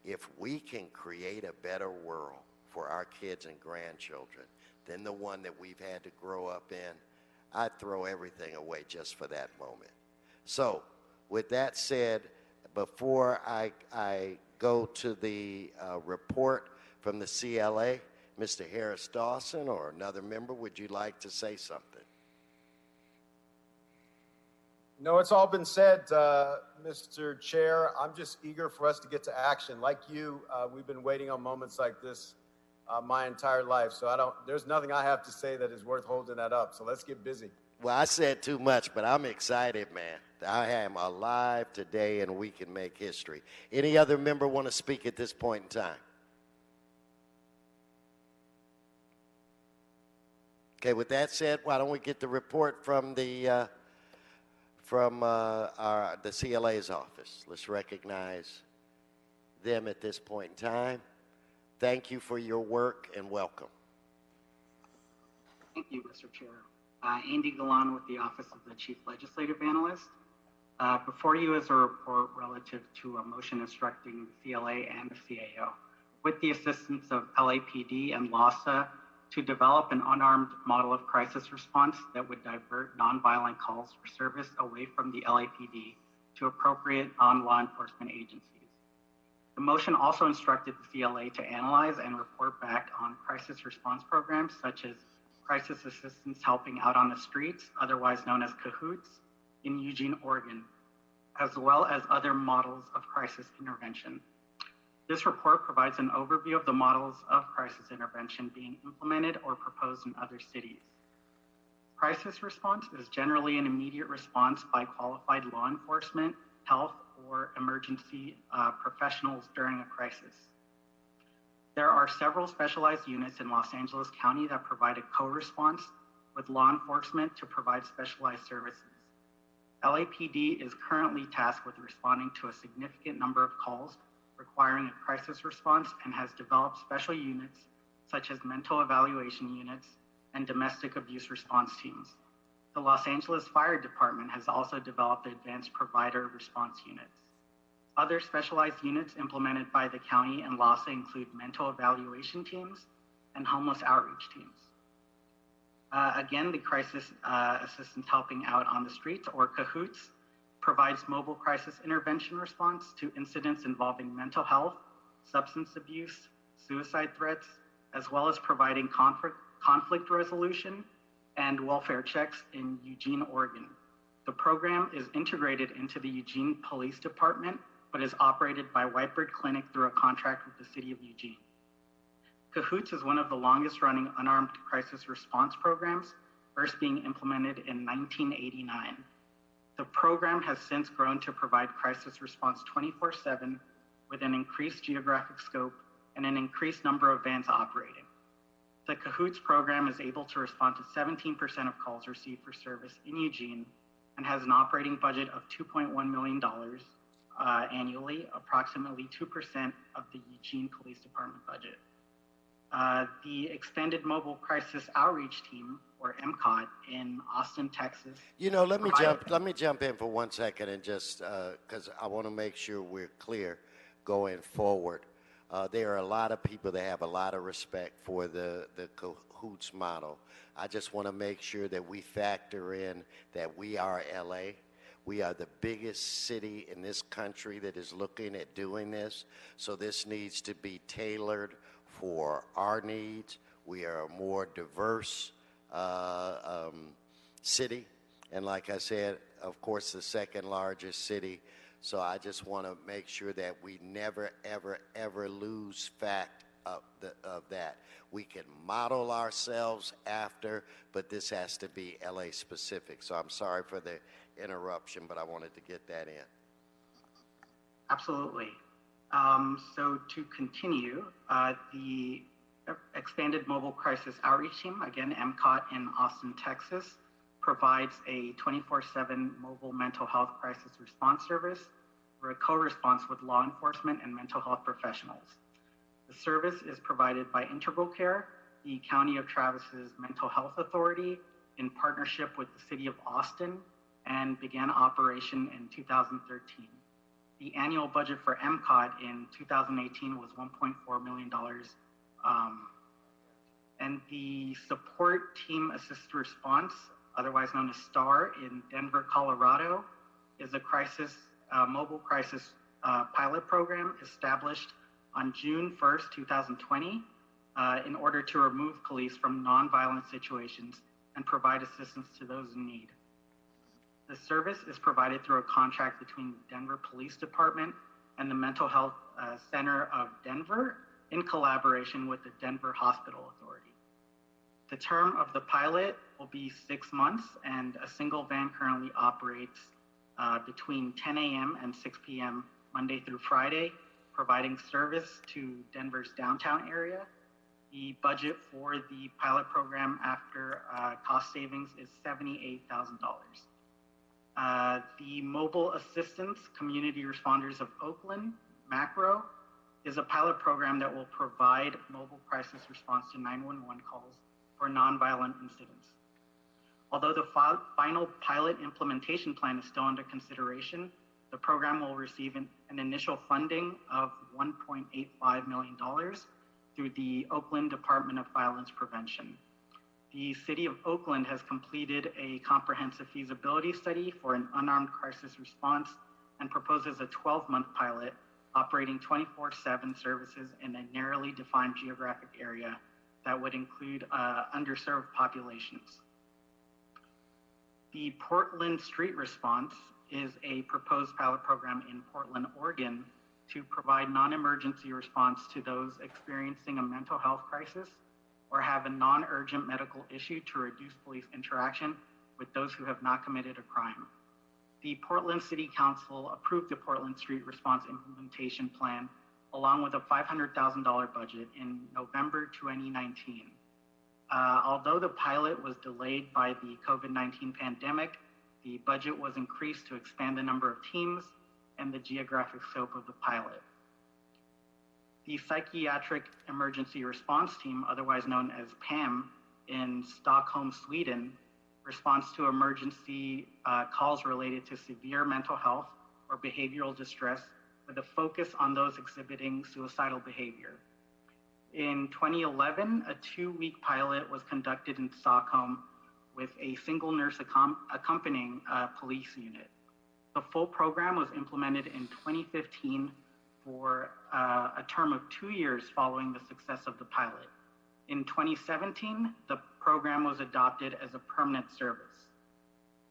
If we can create a better world for our kids and grandchildren than the one that we've had to grow up in, I'd throw everything away just for that moment. So, with that said, before I go to the report from the CLA, Mr. Harris Dawson or another member, would you like to say something? No, it's all been said, Mr. Chair. I'm just eager for us to get to action. Like you, we've been waiting on moments like this my entire life. So there's nothing I have to say that is worth holding that up. So let's get busy. Well, I said too much, but I'm excited, man. I am alive today and we can make history. Any other member want to speak at this point in time? Okay, with that said, why don't we get the report from the CLA's office. Let's recognize them at this point in time. Thank you for your work and welcome. Thank you, Mr. Chair. Andy Galan with the Office of the Chief Legislative Analyst. Before you is a report relative to a motion instructing the CLA and the CAO, with the assistance of LAPD and LASA, to develop an unarmed model of crisis response that would divert nonviolent calls for service away from the LAPD to appropriate non-law enforcement agencies. The motion also instructed the CLA to analyze and report back on crisis response programs such as crisis assistance helping out on the streets, otherwise known as CAHOOTS, in Eugene, Oregon, as well as other models of crisis intervention. This report provides an overview of the models of crisis intervention being implemented or proposed in other cities. Crisis response is generally an immediate response by qualified law enforcement, health, or emergency professionals during a crisis. There are several specialized units in Los Angeles County that provide a co-response with law enforcement to provide specialized services. LAPD is currently tasked with responding to a significant number of calls requiring a crisis response and has developed special units such as mental evaluation units and domestic abuse response teams. The Los Angeles Fire Department has also developed advanced provider response units. Other specialized units implemented by the county and LASA include mental evaluation teams and homeless outreach teams. Again, the Crisis Assistance Helping Out on the Streets, or CAHOOTS, provides mobile crisis intervention response to incidents involving mental health, substance abuse, suicide threats, as well as providing conflict resolution and welfare checks in Eugene, Oregon. The program is integrated into the Eugene Police Department, but is operated by Whitebird Clinic through a contract with the city of Eugene. CAHOOTS is one of the longest running unarmed crisis response programs, first being implemented in 1989. The program has since grown to provide crisis response 24/7 with an increased geographic scope and an increased number of vans operating. The CAHOOTS program is able to respond to 17% of calls received for service in Eugene and has an operating budget of $2.1 million annually, approximately 2% of the Eugene Police Department budget. The Extended Mobile Crisis Outreach Team, or MCOT, in Austin, Texas. You know, let me jump in for 1 second and just because I want to make sure we're clear going forward. There are a lot of people that have a lot of respect for the Hoots model. I just want to make sure that we factor in that we are LA. We are the biggest city in this country that is looking at doing this. So this needs to be tailored for our needs. We are a more diverse city. And like I said, of course, the second largest city. So I just want to make sure that we never, ever, ever lose fact of that. We can model ourselves after, but this has to be LA specific. So I'm sorry for the interruption, but I wanted to get that in. Absolutely. So to continue, the Expanded Mobile Crisis Outreach Team, again, MCOT in Austin, Texas, provides a 24/7 mobile mental health crisis response service for a co-response with law enforcement and mental health professionals. The service is provided by Integral Care, the County of Travis's mental health authority, in partnership with the City of Austin, and began operation in 2013. The annual budget for MCOT in 2018 was $1.4 million. And the Support Team Assist Response, otherwise known as STAR, in Denver, Colorado, is a mobile crisis pilot program established on June 1st, 2020, in order to remove police from nonviolent situations and provide assistance to those in need. The service is provided through a contract between the Denver Police Department and the Mental Health Center of Denver in collaboration with the Denver Hospital Authority. The term of the pilot will be 6 months, and a single van currently operates between 10 a.m. and 6 p.m. Monday through Friday, providing service to Denver's downtown area. The budget for the pilot program after cost savings is $78,000. The Mobile Assistance Community Responders of Oakland, MACRO, is a pilot program that will provide mobile crisis response to 911 calls for nonviolent incidents. Although the final pilot implementation plan is still under consideration, the program will receive an initial funding of $1.85 million through the Oakland Department of Violence Prevention. The City of Oakland has completed a comprehensive feasibility study for an unarmed crisis response and proposes a 12-month pilot operating 24/7 services in a narrowly defined geographic area that would include underserved populations. The Portland Street Response is a proposed pilot program in Portland, Oregon, to provide non-emergency response to those experiencing a mental health crisis or have a non-urgent medical issue to reduce police interaction with those who have not committed a crime. The Portland City Council approved the Portland Street Response Implementation Plan along with a $500,000 budget in November 2019. Although the pilot was delayed by the COVID-19 pandemic, the budget was increased to expand the number of teams and the geographic scope of the pilot. The Psychiatric Emergency Response Team, otherwise known as PAM, in Stockholm, Sweden, responds to emergency calls related to severe mental health or behavioral distress with a focus on those exhibiting suicidal behavior. In 2011, a 2-week pilot was conducted in Stockholm with a single nurse accompanying a police unit. The full program was implemented in 2015 for a term of 2 years following the success of the pilot. In 2017, the program was adopted as a permanent service.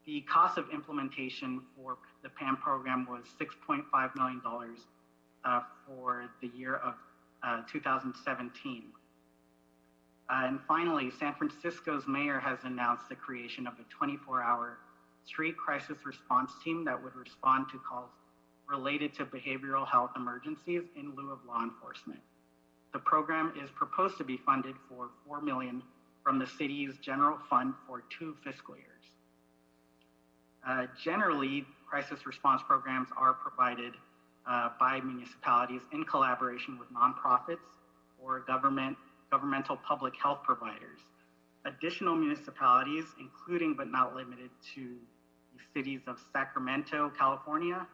The cost of implementation for the PAM program was $6.5 million for the year of 2017. And finally, San Francisco's mayor has announced the creation of a 24-hour street crisis response team that would respond to calls related to behavioral health emergencies in lieu of law enforcement. The program is proposed to be funded for $4 million from the city's general fund for 2 fiscal years. Generally, crisis response programs are provided by municipalities in collaboration with nonprofits or governmental public health providers. Additional municipalities, including but not limited to the cities of Sacramento, California,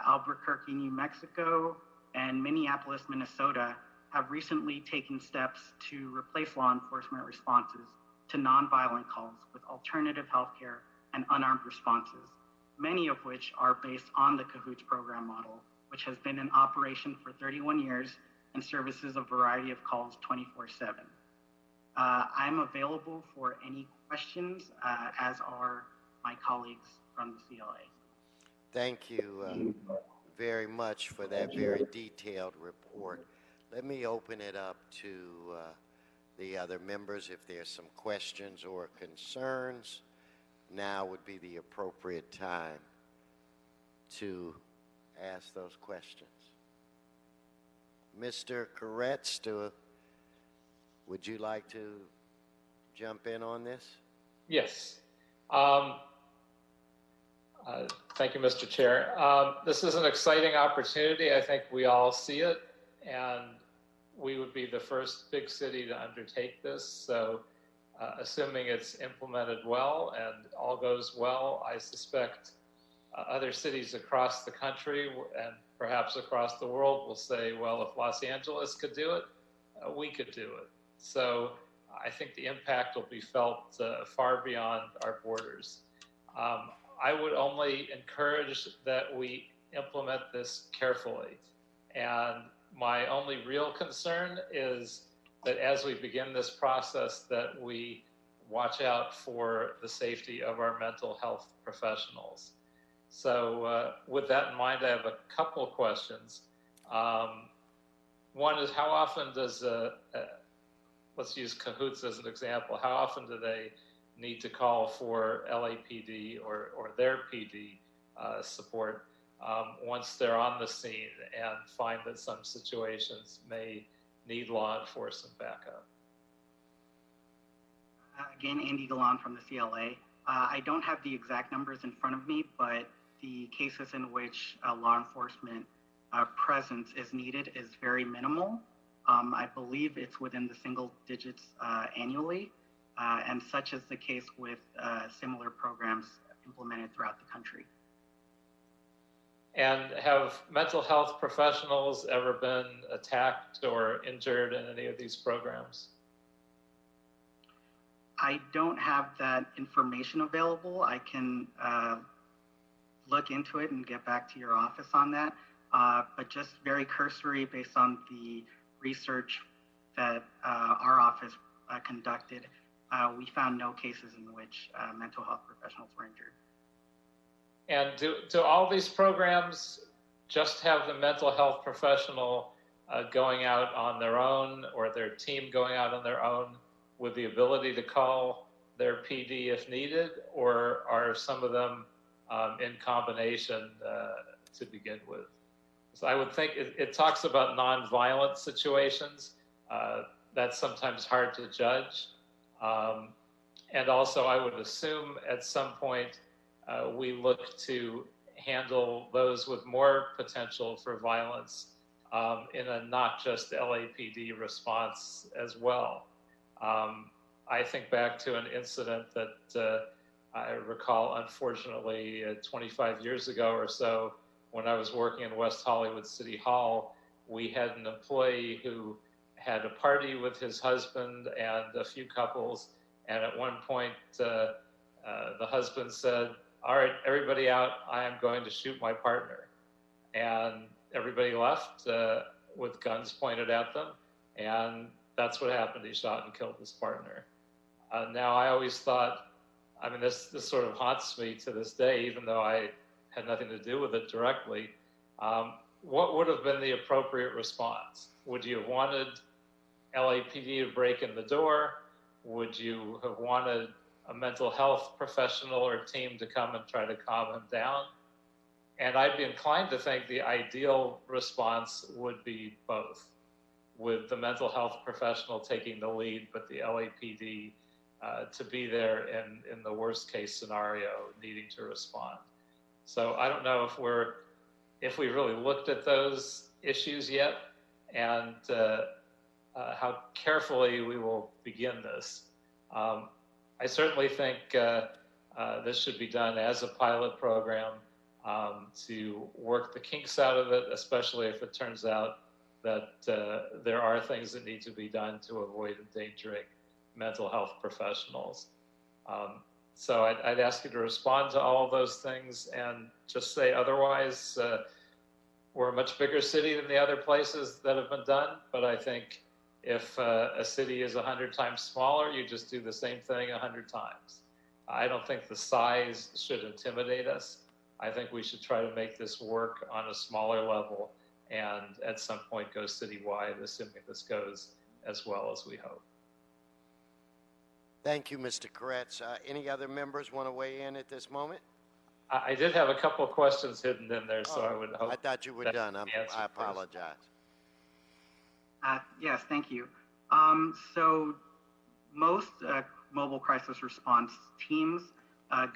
Albuquerque, New Mexico, and Minneapolis, Minnesota, have recently taken steps to replace law enforcement responses to nonviolent calls with alternative healthcare and unarmed responses, many of which are based on the Cahoots program model, which has been in operation for 31 years and services a variety of calls 24/7. I'm available for any questions, as are my colleagues from the CLA. Thank you very much for that very detailed report. Let me open it up to the other members if there's some questions or concerns. Now would be the appropriate time to ask those questions. Mr. Koretz, would you like to jump in on this? Yes. Thank you, Mr. Chair. This is an exciting opportunity. I think we all see it, and we would be the first big city to undertake this. So assuming it's implemented well and all goes well, I suspect other cities across the country and perhaps across the world will say, well, if Los Angeles could do it, we could do it. So I think the impact will be felt far beyond our borders. I would only encourage that we implement this carefully. And my only real concern is that as we begin this process, that we watch out for the safety of our mental health professionals. So with that in mind, I have a couple of questions. One is, how often does, let's use Cahoots as an example, how often do they need to call for LAPD or their PD support once they're on the scene and find that some situations may need law enforcement backup? Again, Andy Galan from the CLA. I don't have the exact numbers in front of me, but the cases in which law enforcement presence is needed is very minimal. I believe it's within the single digits annually, and such is the case with similar programs implemented throughout the country. And have mental health professionals ever been attacked or injured in any of these programs? I don't have that information available. I can look into it and get back to your office on that. But just very cursory, based on the research that our office conducted, we found no cases in which mental health professionals were injured. And do all these programs just have the mental health professional going out on their own, or their team going out on their own with the ability to call their PD if needed, or are some of them in combination to begin with? So I would think it talks about nonviolent situations. That's sometimes hard to judge. And also I would assume at some point we look to handle those with more potential for violence in a not just LAPD response as well. I think back to an incident that I recall, unfortunately, 25 years ago or so, when I was working in West Hollywood City Hall. We had an employee who had a party with his husband and a few couples, and at one point the husband said, "All right, everybody out, I am going to shoot my partner." And everybody left with guns pointed at them, and that's what happened. He shot and killed his partner. Now, I always thought, I mean, this sort of haunts me to this day, even though I had nothing to do with it directly. What would have been the appropriate response? Would you have wanted LAPD to break in the door? Would you have wanted a mental health professional or team to come and try to calm him down? And I'd be inclined to think the ideal response would be both, with the mental health professional taking the lead, but the LAPD to be there in the worst case scenario, needing to respond. So I don't know if we really looked at those issues yet, and how carefully we will begin this. I certainly think this should be done as a pilot program to work the kinks out of it, especially if it turns out that there are things that need to be done to avoid endangering mental health professionals. So I'd ask you to respond to all of those things and just say otherwise. We're a much bigger city than the other places that have been done, but I think if a city is 100 times smaller, you just do the same thing 100 times. I don't think the size should intimidate us. I think we should try to make this work on a smaller level and at some point go citywide, assuming this goes as well as we hope. Thank you, Mr. Koretz. Any other members want to weigh in at this moment? I did have a couple of questions hidden in there, so I would hope. I thought you were done. I apologize. Yes, thank you. So most mobile crisis response teams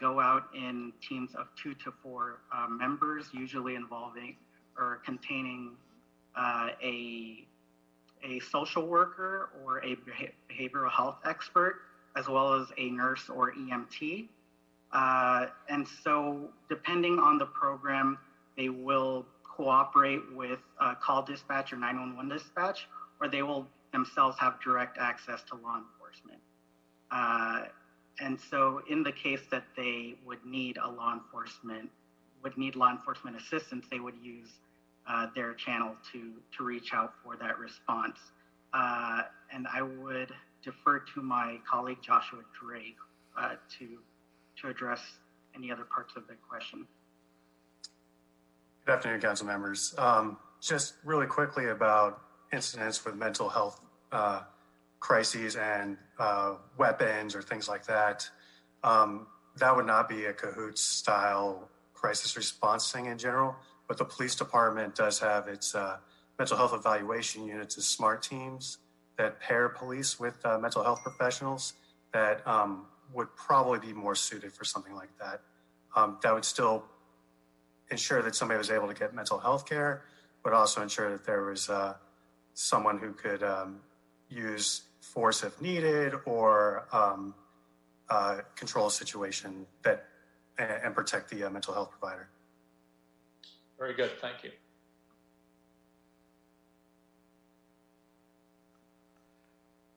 go out in teams of 2 to 4 members, usually involving or containing a social worker or a behavioral health expert, as well as a nurse or EMT. And so depending on the program, they will cooperate with call dispatch or 911 dispatch, or they will themselves have direct access to law enforcement. And so in the case that they would need law enforcement assistance, they would use their channel to reach out for that response. And I would defer to my colleague Joshua Drake to address any other parts of the question. Good afternoon, council members. Just really quickly about incidents with mental health crises and weapons or things like that. That would not be a cahoots style crisis response thing in general, but the police department does have its mental health evaluation units as SMART teams that pair police with mental health professionals that would probably be more suited for something like that. That would still ensure that somebody was able to get mental health care, but also ensure that there was someone who could use force if needed or control a situation and protect the mental health provider. Very good, thank you.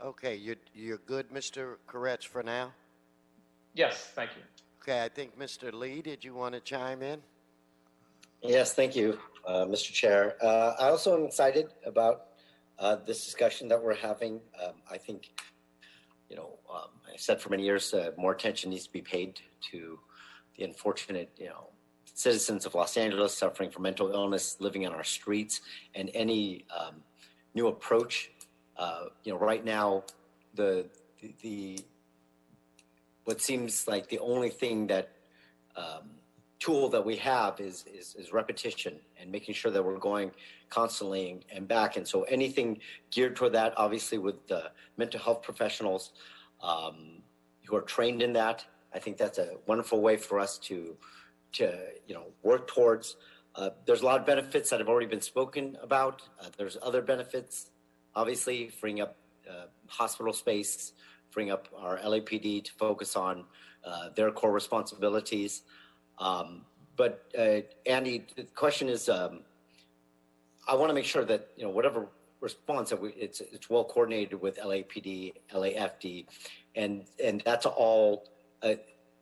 Okay, you're good, Mr. Koretz, for now? Yes, thank you. Okay, I think Mr. Lee, did you want to chime in? Yes, thank you, Mr. Chair. I also am excited about this discussion that we're having. I think, I said for many years, more attention needs to be paid to the unfortunate, citizens of Los Angeles suffering from mental illness, living on our streets, and any new approach. Right now, what seems like the only thing that tool that we have is repetition and making sure that we're going constantly and back. And so anything geared toward that, obviously with the mental health professionals who are trained in that, I think that's a wonderful way for us to work towards. There's a lot of benefits that have already been spoken about. There's other benefits, obviously, freeing up hospital space, freeing up our LAPD to focus on their core responsibilities. But Andy, the question is, I want to make sure that whatever response that it's well coordinated with LAPD, LAFD, and that's all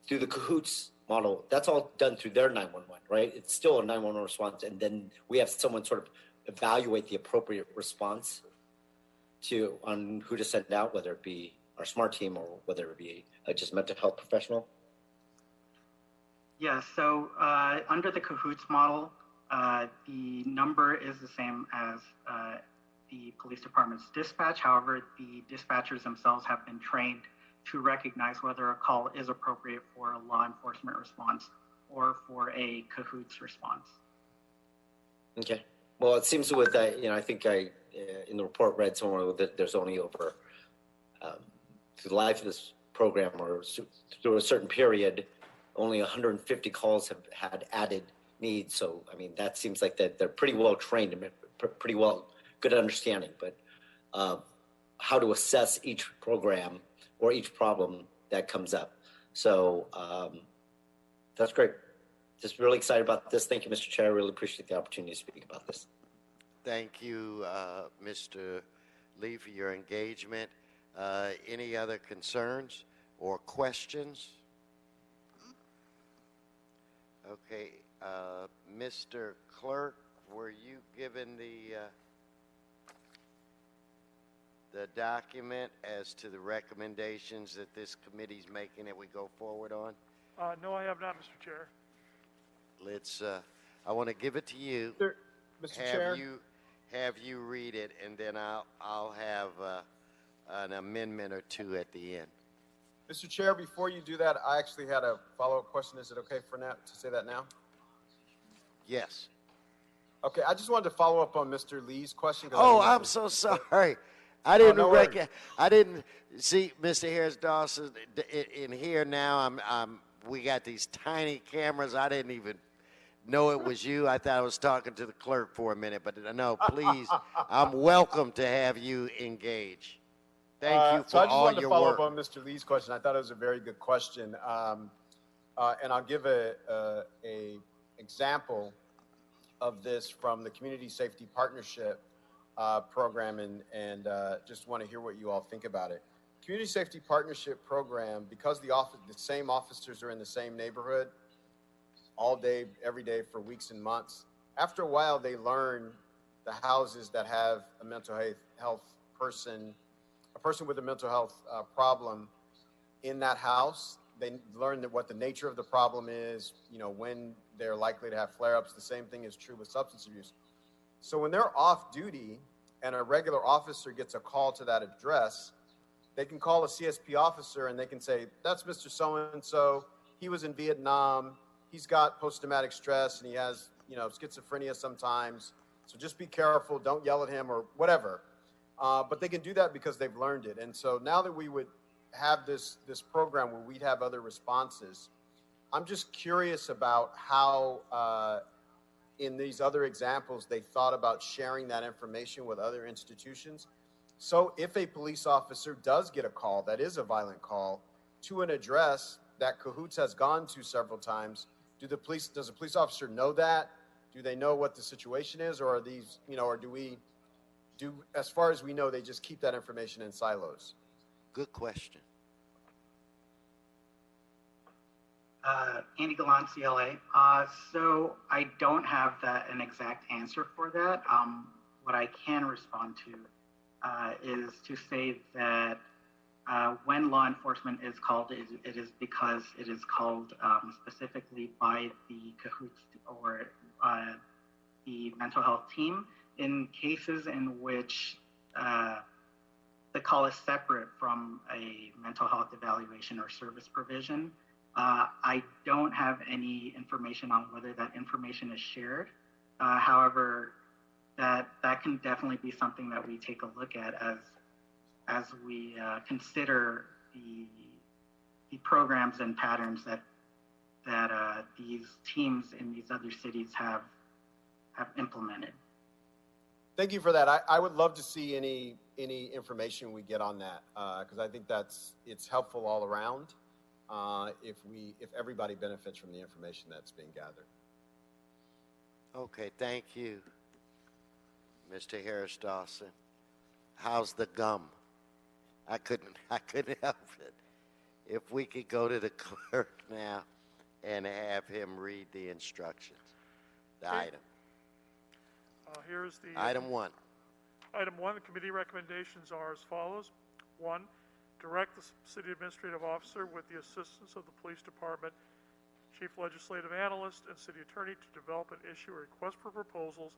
through the cahoots model. That's all done through their 911, right? It's still a 911 response, and then we have someone sort of evaluate the appropriate response on who to send out, whether it be our SMART team or whether it be just mental health professional. Yeah, so under the cahoots model, the number is the same as the police department's dispatch. However, the dispatchers themselves have been trained to recognize whether a call is appropriate for a law enforcement response or for a cahoots response. Okay. Well, it seems with that, I think I, in the report, read somewhere that there's only over, through the life of this program or through a certain period, only 150 calls have had added needs. So, I mean, that seems like that they're pretty well trained and pretty well good at understanding, but how to assess each program or each problem that comes up. So that's great. Just really excited about this. Thank you, Mr. Chair. I really appreciate the opportunity to speak about this. Thank you, Mr. Lee, for your engagement. Any other concerns or questions? Okay, Mr. Clerk, were you given the document as to the recommendations that this committee's making that we go forward on? No, I have not, Mr. Chair. Let's, I want to give it to you. Mr. Chair? Have you read it, and then I'll have an amendment or two at the end. Mr. Chair, before you do that, I actually had a follow-up question. Is it okay for now to say that now? Yes. Okay, I just wanted to follow up on Mr. Lee's question. Oh, I'm so sorry. I didn't see Mr. Harris Dawson in here now. We got these tiny cameras. I didn't even know it was you. I thought I was talking to the clerk for a minute, but no, please, I'm welcome to have you engage. Thank you for so I just all wanted your to follow work. up on Mr. Lee's question. I thought it was a very good question, and I'll give a example of this from the Community Safety Partnership program, and just want to hear what you all think about it. Community Safety Partnership program, because the same officers are in the same neighborhood all day, every day for weeks and months, after a while they learn the houses that have a mental health person, a person with a mental health problem in that house. They learn what the nature of the problem is, when they're likely to have flare-ups. The same thing is true with substance abuse. So when they're off duty and a regular officer gets a call to that address, they can call a CSP officer and they can say, that's Mr. So-and-so. He was in Vietnam. He's got post-traumatic stress and he has, schizophrenia sometimes. So just be careful. Don't yell at him or whatever. But they can do that because they've learned it. And so now that we would have this program where we'd have other responses, I'm just curious about how in these other examples they thought about sharing that information with other institutions. So if a police officer does get a call that is a violent call to an address that Cahoots has gone to several times, does the police officer know that? Do they know what the situation is, or are these, or do as far as we know, they just keep that information in silos? Good question. Andy Gallant, CLA. So I don't have an exact answer for that. What I can respond to is to say that when law enforcement is called, it is because it is called specifically by the Cahoots or the mental health team. In cases in which the call is separate from a mental health evaluation or service provision, I don't have any information on whether that information is shared. However, that can definitely be something that we take a look at as we consider the programs and patterns that these teams in these other cities have implemented. Thank you for that. I would love to see any information we get on that, because I think it's helpful all around. If everybody benefits from the information that's being gathered. Okay, thank you, Mr. Harris Dawson. How's the gum? I couldn't help it. If we could go to the clerk now and have him read the instructions, the item. Here's the Item 1. Item 1, the committee recommendations are as follows. 1, direct the city administrative officer with the assistance of the police department, chief legislative analyst, and city attorney to develop and issue a request for proposals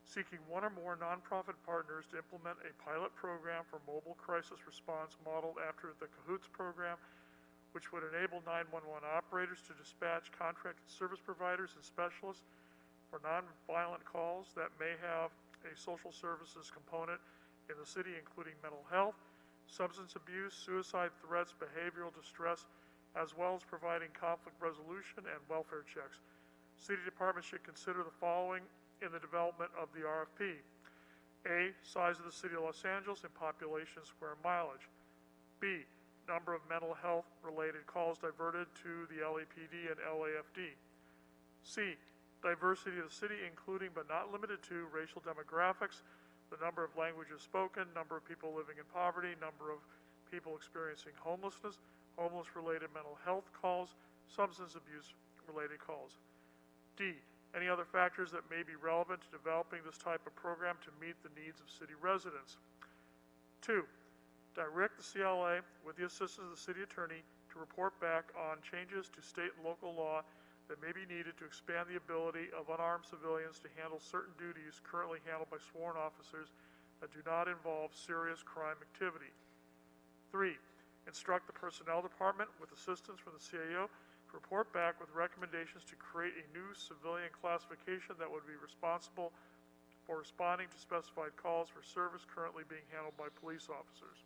seeking one or more nonprofit partners to implement a pilot program for mobile crisis response modeled after the Cahoots program, which would enable 911 operators to dispatch contracted service providers and specialists for nonviolent calls that may have a social services component in the city, including mental health, substance abuse, suicide threats, behavioral distress, as well as providing conflict resolution and welfare checks. City departments should consider the following in the development of the RFP. A, size of the city of Los Angeles in population square mileage. B, number of mental health related calls diverted to the LAPD and LAFD. C, diversity of the city, including but not limited to racial demographics, the number of languages spoken, number of people living in poverty, number of people experiencing homelessness, homeless-related mental health calls, substance abuse-related calls. D, any other factors that may be relevant to developing this type of program to meet the needs of city residents. 2, direct the CLA with the assistance of the city attorney to report back on changes to state and local law that may be needed to expand the ability of unarmed civilians to handle certain duties currently handled by sworn officers that do not involve serious crime activity. 3, instruct the Personnel Department, with assistance from the CAO, to report back with recommendations to create a new civilian classification that would be responsible for responding to specified calls for service currently being handled by police officers.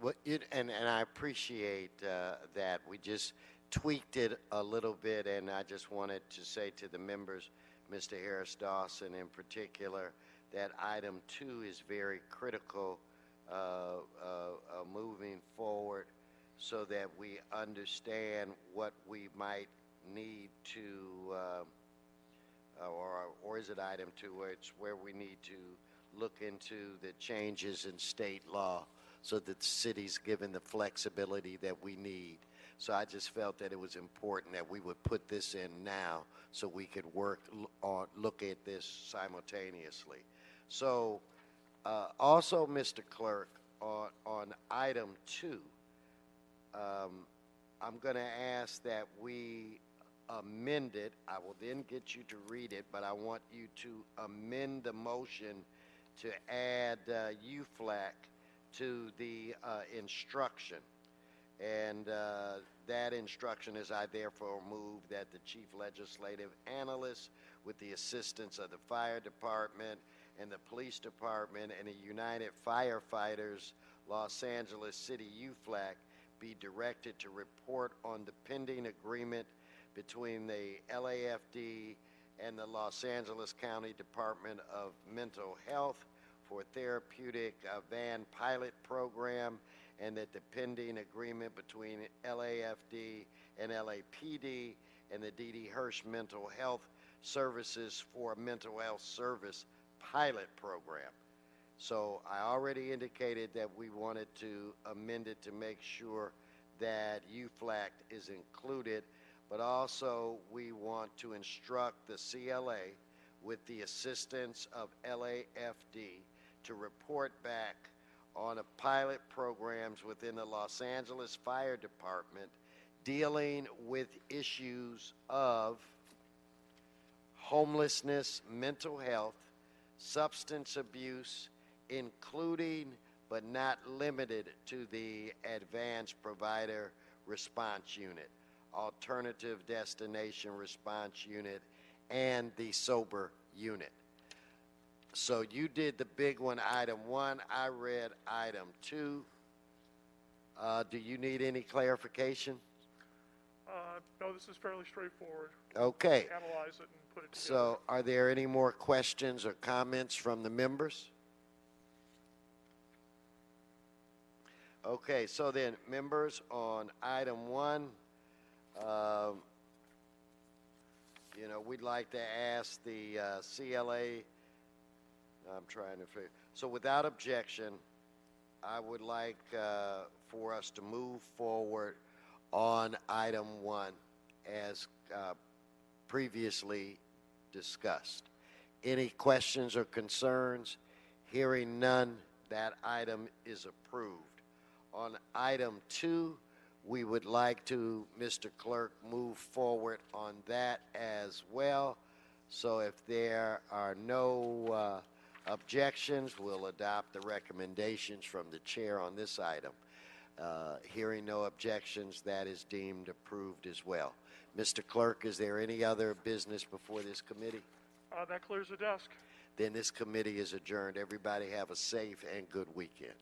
Well, and I appreciate that. We just tweaked it a little bit, and I just wanted to say to the members, Mr. Harris Dawson in particular, that item 2 is very critical moving forward, so that we understand what we might need to, or is it item 2, where it's where we need to look into the changes in state law so that the city's given the flexibility that we need. So I just felt that it was important that we would put this in now so we could look at this simultaneously. So also, Mr. Clerk, on item 2, I'm going to ask that we amend it. I will then get you to read it, but I want you to amend the motion to add UFLAC to the instruction. And that instruction is, I therefore move that the Chief Legislative Analyst, with the assistance of the Fire Department and the Police Department and the United Firefighters Los Angeles City UFLAC, be directed to report on the pending agreement between the LAFD and the Los Angeles County Department of Mental Health for therapeutic van pilot program, and that the pending agreement between LAFD and LAPD and the D.D. Hirsch Mental Health Services for a mental health service pilot program. So I already indicated that we wanted to amend it to make sure that UFLAC is included, but also we want to instruct the CLA, with the assistance of LAFD, to report back on a pilot programs within the Los Angeles Fire Department dealing with issues of homelessness, mental health, substance abuse, including but not limited to the Advanced Provider Response Unit, Alternative Destination Response Unit, and the Sober Unit. So you did the big one, item 1. I read item 2. Do you need any clarification? No, this is fairly straightforward. Okay. Analyze it and put it together. So are there any more questions or comments from the members? Okay, so then, members, on item 1, we'd like to ask the CLA, I'm trying to figure, so without objection, I would like for us to move forward on item 1 as previously discussed. Any questions or concerns? Hearing none, that item is approved. On item 2, we would like to, Mr. Clerk, move forward on that as well. So if there are no objections, we'll adopt the recommendations from the chair on this item. Hearing no objections, that is deemed approved as well. Mr. Clerk, is there any other business before this committee? That clears the desk. Then this committee is adjourned. Everybody have a safe and good weekend.